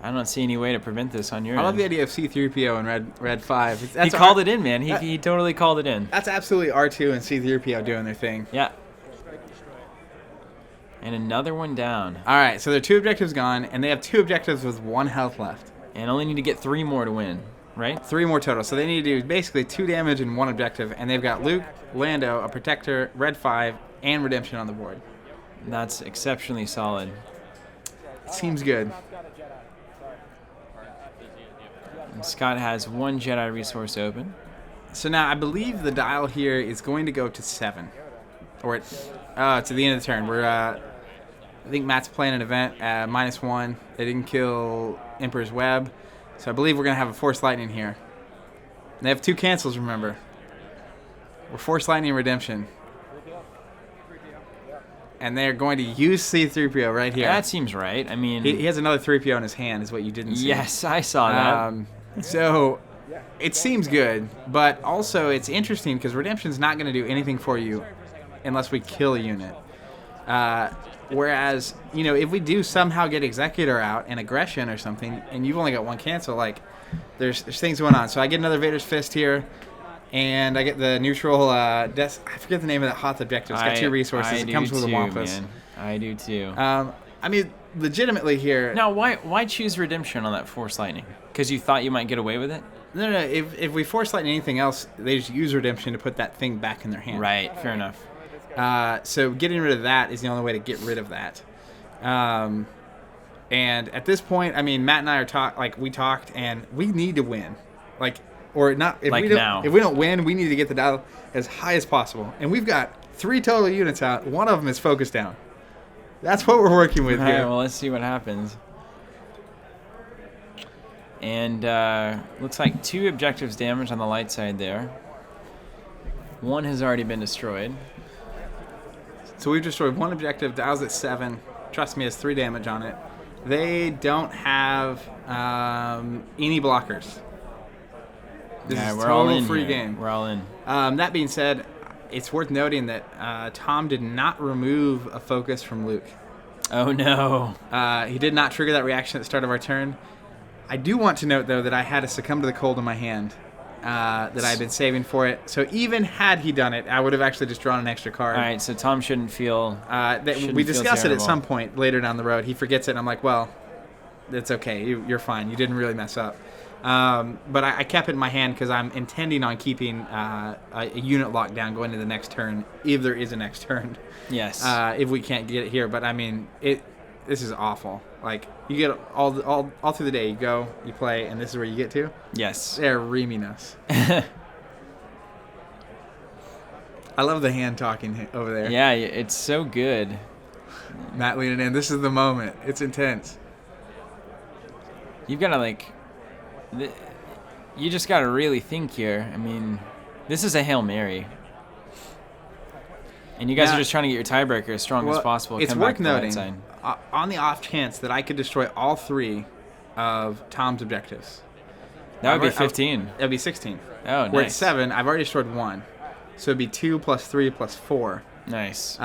I don't see any way to prevent this on your I love end. the idea of C-3PO and Red 5. He That's called it in, man. He totally called it in. That's absolutely R2 and C-3PO doing their thing. Yeah. And another one down. All right, so their 2 objectives gone, and they have 2 objectives with 1 health left. And only need to get 3 more to win, right? 3 more total. So they need to do basically 2 damage and 1 objective, and they've got Luke, Lando, a Protector, Red 5, and Redemption on the board. That's exceptionally solid. Seems good. Scott's got a Jedi. Sorry. And Scott has 1 Jedi resource open. So now I believe the dial here is going to go to 7. Or to the end of the turn. We're I think Matt's playing an event at -1. They didn't kill Emperor's Web. So I believe we're going to have a Force Lightning here. They have 2 cancels, remember. We're Force Lightning Redemption. And they're going to use C-3PO right here. That seems right. I mean, He has another 3PO in his hand, is what you didn't see. yes, I saw that. So it seems good, but also it's interesting because Redemption's not going to do anything for you unless we kill a unit. Whereas, you know, if we do somehow get Executor out and Aggression or something, and you've only got 1 cancel, like, there's things going on. So I get another Vader's Fist here, and I get the neutral, I forget the name of that Hoth objective. It's got 2 resources. It comes with a Wampus. Man. I do too. I mean, legitimately here. Now, why choose Redemption on that Force Lightning? Because you thought you might get away with it? No. If we Force Lightning anything else, they just use Redemption to put that thing back in their hand. Right, fair enough. So getting rid of that is the only way to get rid of that. And at this point, I mean, Matt and I are we talked, and we need to win. Or not. If Like we don't, now. If we don't win, we need to get the dial as high as possible. And we've got 3 total units out. 1 of them is focused down. That's what we're working with All right, here. well, let's see what happens. And looks like 2 objectives damaged on the light side there. 1 has already been destroyed. So we've destroyed 1 objective. Dial's at 7. Trust me, has 3 damage on it. They don't have any blockers. This Yeah, is we're all total in free here. game. We're all in. That being said, it's worth noting that Tom did not remove a focus from Luke. Oh, no. He did not trigger that reaction at the start of our turn. I do want to note, though, that I had a Succumb to the Cold in my hand that I had been saving for it. So even had he done it, I would have actually just drawn an extra card. All right, so Tom shouldn't feel... We discussed it at terrible. some point later down the road. He forgets it, and I'm like, well, it's okay. You're fine. You didn't really mess up. But I kept it in my hand because I'm intending on keeping a unit locked down going to the next turn, if there is a next turn. Yes. If we can't get it here. But, I mean, this is awful. Like, you get all through the day. You go, you play, and this is where you get to? Yes. They're reaming us. I love the hand talking over there. Yeah, it's so good. Matt leaning in. This is the moment. It's intense. You've got to, you just got to really think here. I mean, this is a Hail Mary. And you guys Now- are just trying to get your tiebreaker as strong as possible. It's come worth back to the light noting, side. on the off chance that I could destroy all 3 of Tom's objectives. That would be I've already- 15. That'd be 16. Oh, We're at nice. 7. I've already destroyed 1. So it'd be 2 plus 3 plus 4, Nice.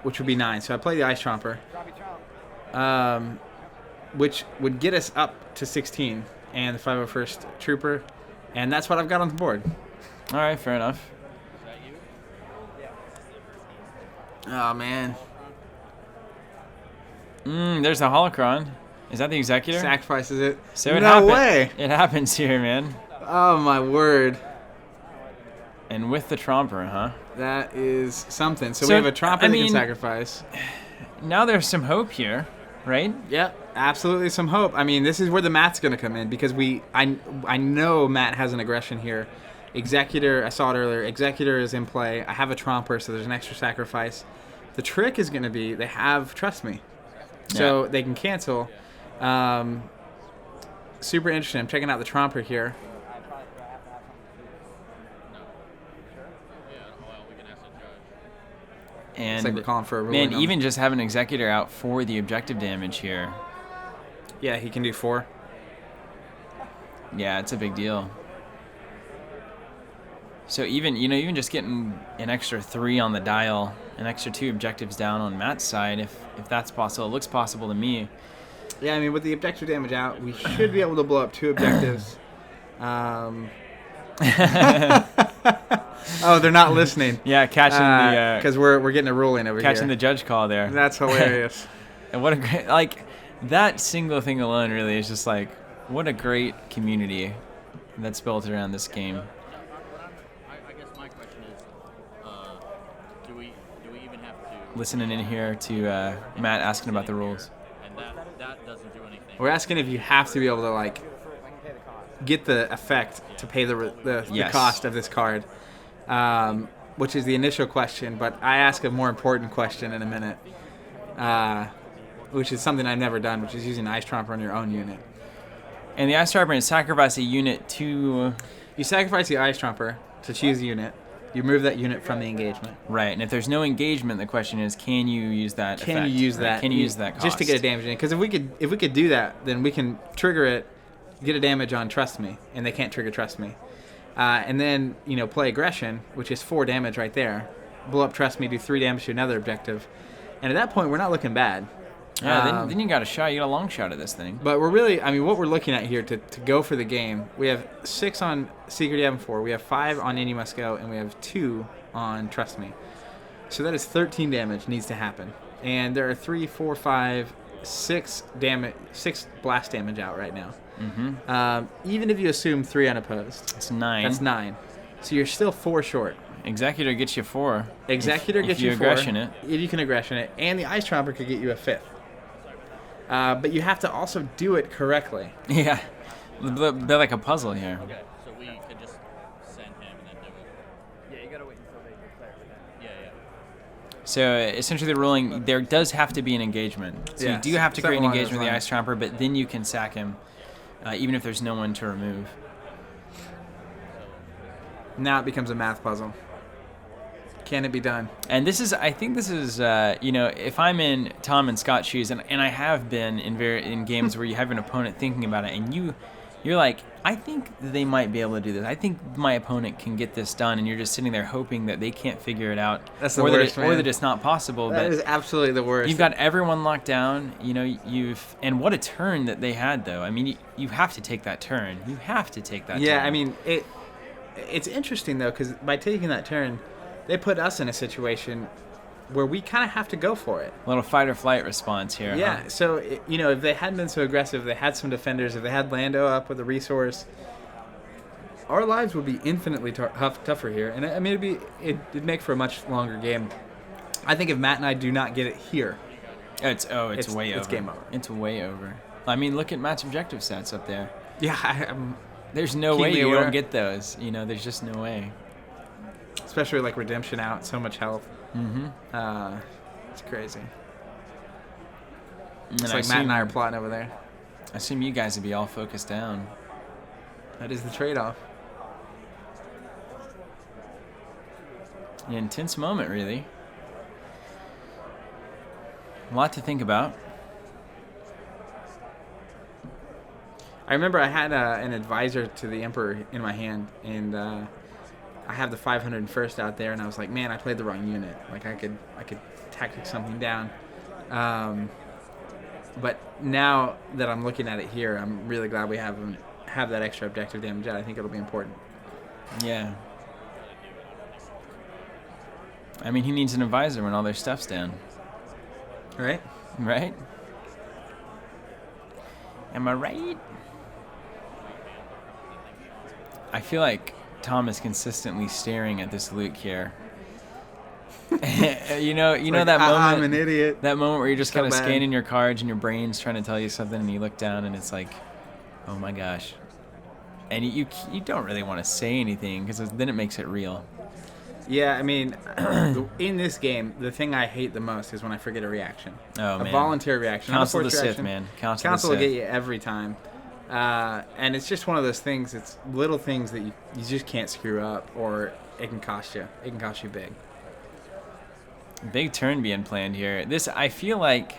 which would be 9. So I play the Ice Tromper, which would get us up to 16 and the 501st Trooper. And that's what I've got on the board. All right, fair enough. Oh, man. There's the holocron. Is that the Executor? Sacrifices it. So it No way. It happens here, man. Oh, my word. And with the Tromper, huh? That is something. So we So, have a Tromper I that mean- can sacrifice. Now there's some hope here, right? Yep, absolutely some hope. I mean, this is where the math's going to come in because I know Matt has an aggression here. Executor, I saw it earlier. Executor is in play. I have a Tromper, so there's an extra sacrifice. The trick is going to be they have Trust Me. So they can cancel. Super interesting. I'm checking out the Tromper here. And It's like we're calling for a ruling. man, even just having Executor out for the objective damage here, Yeah, he can do 4. yeah, it's a big deal. So even just getting an extra 3 on the dial, an extra 2 objectives down on Matt's side, if that's possible, it looks possible to me. Yeah, I mean, with the objective damage out, we should be able to blow up 2 objectives. Oh, they're not listening. Yeah, catching the because we're getting a ruling over here. catching the judge call there. That's hilarious. And what a great that single thing alone really is just like what a great community that's built around this game. I guess my question is, do we even have to? Listening in here to Matt asking about the rules. And that doesn't do anything. We're asking if you have to be able to like get the effect to pay the Yes. cost of this card, which is the initial question. But I ask a more important question in a minute, which is something I've never done, which is using Ice Tromper on your own unit. And the Ice Tromper and sacrifice a unit to You sacrifice the Ice Tromper to choose a unit. You remove that unit from the engagement. right. And if there's no engagement, the question is, can you use that? Can effect, you use right? that? Can you use that cost? just to get a damage in? Because if we could do that, then we can trigger it, get a damage on Trust Me, and they can't trigger Trust Me. And then play aggression, which is 4 damage right there. Blow up Trust Me, do 3 damage to another objective, and at that point we're not looking bad. Yeah, then you got a shot. You got a long shot at this thing. But we're really, I mean, what we're looking at here to go for the game, we have 6 on Secret Heaven 4, we have 5 on In You Must Go, and we have 2 on Trust Me. So that is 13 damage needs to happen. And there are 3, 4, 5, 6 blast damage out right now. Mm-hmm. Even if you assume 3 unopposed, It's 9. that's 9. So you're still 4 short. Executor gets you 4. Executor if gets you you 4. aggression it. If you can aggression it. And the Ice Tromper could get you a 5th. But you have to also do it correctly. Yeah, they're like a puzzle here. Okay, so we could just send him and then do it. Yeah, you gotta wait until they declare for that. Yeah. So essentially, the ruling there does have to be an engagement. So Yes, you do have to create something an along those engagement with the lines. Ice Tromper, but then you can sack him, even if there's no one to remove. Now it becomes a math puzzle. Can it be done? And I think this is, if I'm in Tom and Scott's shoes, and I have been in games where you have an opponent thinking about it, and you're like, I think they might be able to do this. I think my opponent can get this done, and you're just sitting there hoping that they can't figure it out, That's the or worst, or man. that it's not possible. That but is absolutely the worst. you've got everyone locked down. And what a turn that they had, though. I mean, you have to take that turn. You have to take that. Yeah, turn. I mean, it's interesting, though, because by taking that turn, they put us in a situation where we kind of have to go for it. a little fight or flight response here. Yeah, Huh? so, if they hadn't been so aggressive, they had some defenders, if they had Lando up with a resource, our lives would be infinitely tougher here. And, I mean, it'd make for a much longer game. I think if Matt and I do not get it here, It's way over. it's game over. It's way over. I mean, look at Matt's objective stats up there. yeah, I'm There's no way Keenly you aware. don't get those. There's just no way. especially like Redemption out, so much health. Mm-hmm. It's crazy. And It's like Matt and I are plotting over there. I assume you guys would be all focused down. That is the trade-off. An intense moment, really. A lot to think about. I remember I had an advisor to the Emperor in my hand, and I have the 501st out there, and I was like, man, I played the wrong unit. Like I could tactic something down. But now that I'm looking at it here, I'm really glad we have that extra objective damage out. I think it'll be important. Yeah. I mean, he needs an advisor when all their stuff's down. Right? Right? Am I right? I feel like Tom is consistently staring at this Luke here. you know Like, that moment. I'm an idiot. That moment where you're just So kind of bad. scanning your cards and your brain's trying to tell you something, and you look down and it's like, oh my gosh. And you don't really want to say anything because then it makes it real. Yeah, I mean, in this game, the thing I hate the most is when I forget a reaction. Oh, a man. voluntary reaction. Council not a of the forced Sith, reaction. man. Council of the Council will Sith. get you every time. And it's just one of those things. It's little things that you just can't screw up, or it can cost you. It can cost you big. Big turn being planned here. This, I feel like,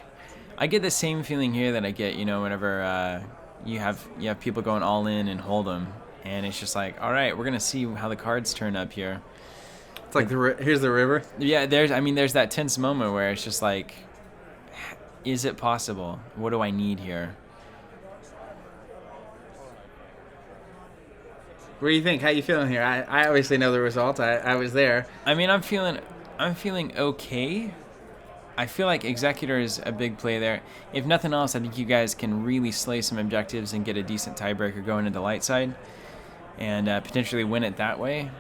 I get the same feeling here that I get, whenever you have people going all in and hold them, and it's just like, all right, we're gonna see how the cards turn up here. It's like here's the river. Yeah, there's that tense moment where it's just like, is it possible? What do I need here? What do you think? How you feeling here? I obviously know the result. I was there. I mean, I'm feeling okay. I feel like Executor is a big play there. If nothing else, I think you guys can really slay some objectives and get a decent tiebreaker going into light side, and potentially win it that way.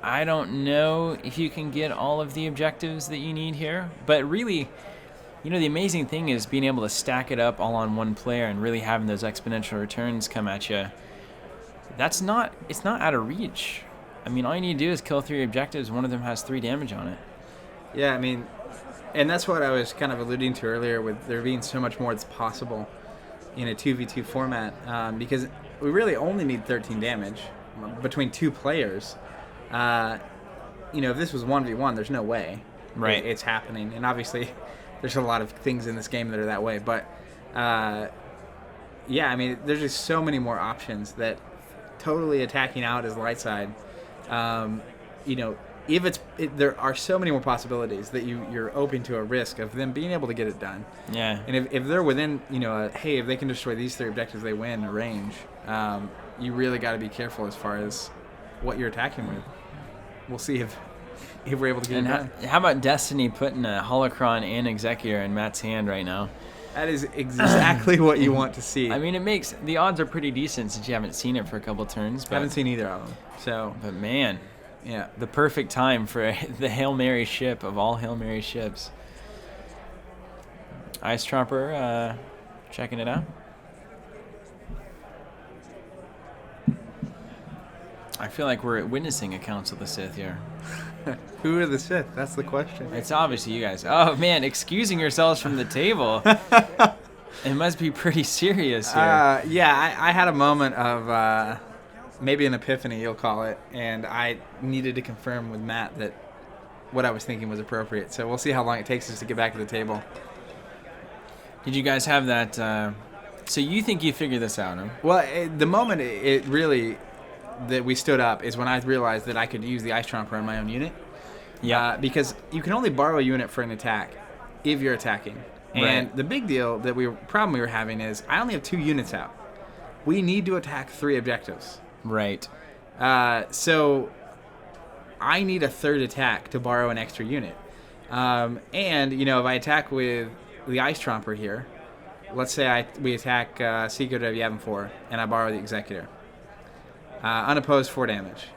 I don't know if you can get all of the objectives that you need here, but really, the amazing thing is being able to stack it up all on one player and really having those exponential returns come at you. It's not out of reach. I mean, all you need to do is kill 3 objectives. One of them has 3 damage on it. Yeah, I mean, and that's what I was kind of alluding to earlier with there being so much more that's possible in a 2v2 format, because we really only need 13 damage between 2 players. If this was 1v1, there's no way Right. it's happening. And obviously, there's a lot of things in this game that are that way. But, yeah, I mean, there's just so many more options that totally attacking out as light side, there are so many more possibilities that you're open to a risk of them being able to get it done. Yeah. And if they're within, if they can destroy these 3 objectives, they win a range. You really got to be careful as far as what you're attacking with. We'll see if we're able to get And it done. how about Destiny putting a Holocron and Executor in Matt's hand right now? That is exactly what you want to see. I mean, the odds are pretty decent since you haven't seen it for a couple turns. But, I haven't seen either of them. So, But man, yeah. the perfect time for the Hail Mary ship of all Hail Mary ships. Ice Tromper checking it out. I feel like we're witnessing a Council of the Sith here. Who are the Sith? That's the question. It's obviously you guys. Oh man, excusing yourselves from the table. It must be pretty serious here. I had a moment of maybe an epiphany, you'll call it, and I needed to confirm with Matt that what I was thinking was appropriate. So we'll see how long it takes us to get back to the table. Did you guys have that? So you think you figured this out, huh? Well, the moment it really that we stood up is when I realized that I could use the Ice Tromper on my own unit. Yeah. Because you can only borrow a unit for an attack if you're attacking. And Right. the big deal problem we were having is I only have 2 units out. We need to attack 3 objectives. Right. So I need a 3rd attack to borrow an extra unit. And, if I attack with the Ice Tromper here, let's say we attack Secret of Yavin 4, and I borrow the Executor. Unopposed 4 damage.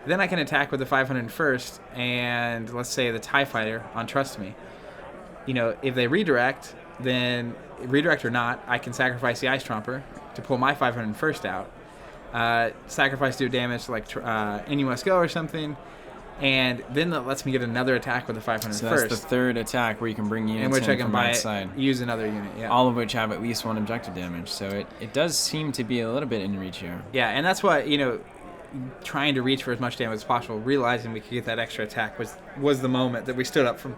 Then I can attack with the 501st, and let's say the TIE Fighter on Trust Me. If they redirect, then redirect or not, I can sacrifice the Ice Tromper to pull my 501st out. Sacrifice do damage like In You Must Go or something, and then that lets me get another attack with the 501st. So that's the 3rd attack where you can bring units in which I can from buy outside. use another unit. Yeah. All of which have at least 1 objective damage. So it does seem to be a little bit in reach here. Yeah, and that's what trying to reach for as much damage as possible, realizing we could get that extra attack was the moment that we stood up from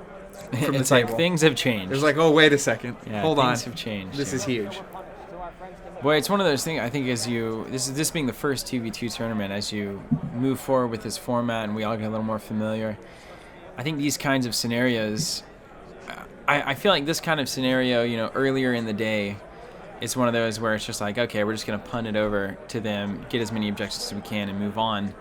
the It's table. like things have changed. It was like, oh, wait a second. Yeah, Hold on. things have changed. This yeah. is huge. So our friends can Boy, it's one of those things. I think this being the first 2v2 tournament, as you move forward with this format and we all get a little more familiar, I think these kinds of scenarios, I feel like this kind of scenario, earlier in the day, it's one of those where it's just like, okay, we're just going to punt it over to them, get as many objectives as we can, and move on.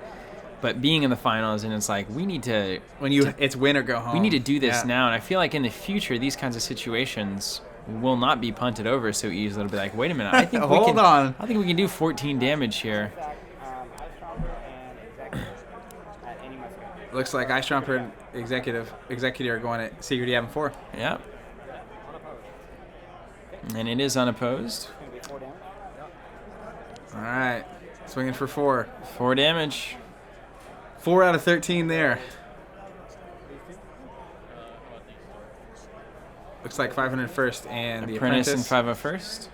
But being in the finals, and it's like, we need to... It's win or go home. We need to do this now. And I feel like in the future, these kinds of situations will not be punted over so easily. It'll be like, wait a minute, I think I think we can do 14 damage here. Looks like Ice Trumper and Executor are going at Secret Yavin 4. Yep. And it is unopposed. All right. Swinging for 4. 4 damage. 4 out of 13 there. Looks like 501st and the Apprentice. And 501st.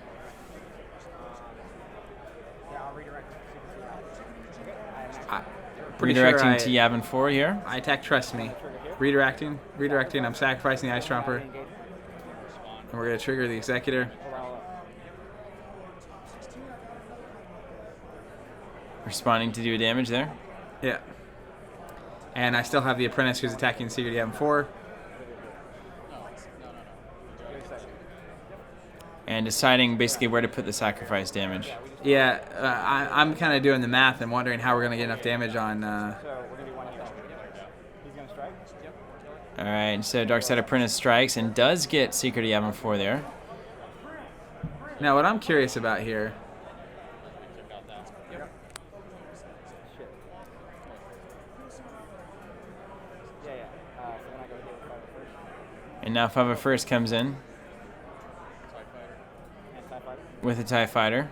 Redirecting to Yavin 4 here. I attack Trust Me. Redirecting. I'm sacrificing the Ice Tromper. And we're going to trigger the Executor. Responding to do a damage there. Yeah. And I still have the Apprentice who's attacking Secret Yavin 4. And deciding basically where to put the sacrifice damage. Yeah, I'm kind of doing the math and wondering how we're going to get enough damage on... All right, so Darkside Apprentice strikes and does get Secret Yavin 4 there. Now, what I'm curious about here... And now 501st comes in with a TIE Fighter.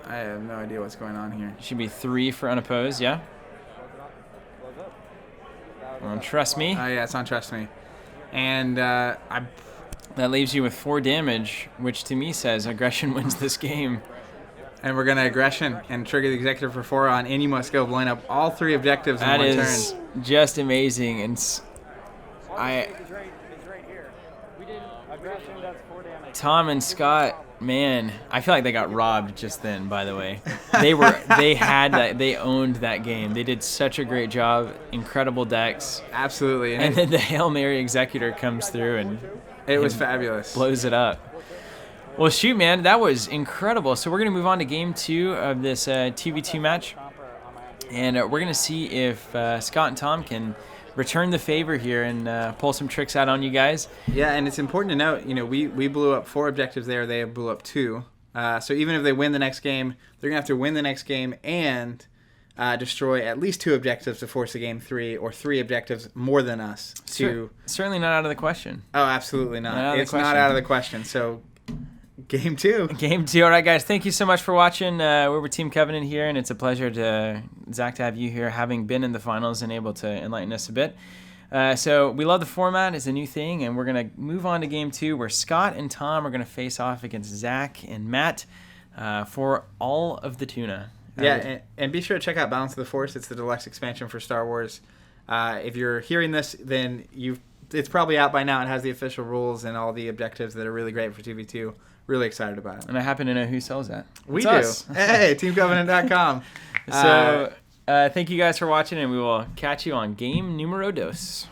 I have no idea what's going on here. Should be 3 for unopposed, yeah? On Trust Me. Oh, yeah, it's on Trust Me. And that leaves you with 4 damage, which to me says aggression wins this game. And we're going to aggression and trigger the Executor for 4 on any must go line up all 3 objectives in one turn. That is just amazing. And Tom and Scott, man, I feel like they got robbed just then, by the way. They owned that game. They did such a great job. Incredible decks. Absolutely. And then the Hail Mary Executor comes through and it was fabulous. Blows it up. Well, shoot, man, that was incredible. So we're going to move on to game 2 of this 2v2 match. And we're going to see if Scott and Tom can return the favor here and pull some tricks out on you guys. Yeah, and it's important to note, we blew up 4 objectives there. They blew up 2. So even if they win the next game, they're going to have to win the next game and destroy at least 2 objectives to force a game 3, or 3 objectives more than us. Certainly not out of the question. Oh, absolutely not. It's not out of the question. So game 2. Game 2. All right, guys. Thank you so much for watching. We're with Team Covenant here, and it's a pleasure Zach, to have you here, having been in the finals and able to enlighten us a bit. So we love the format. It's a new thing, and we're going to move on to game 2, where Scott and Tom are going to face off against Zach and Matt for all of the tuna. Yeah, and be sure to check out Balance of the Force. It's the deluxe expansion for Star Wars. If you're hearing this, then it's probably out by now. It has the official rules and all the objectives that are really great for 2v2. Really excited about it. And I happen to know who sells that. We do. Hey, TeamCovenant.com. So thank you guys for watching, and we will catch you on game numero dos.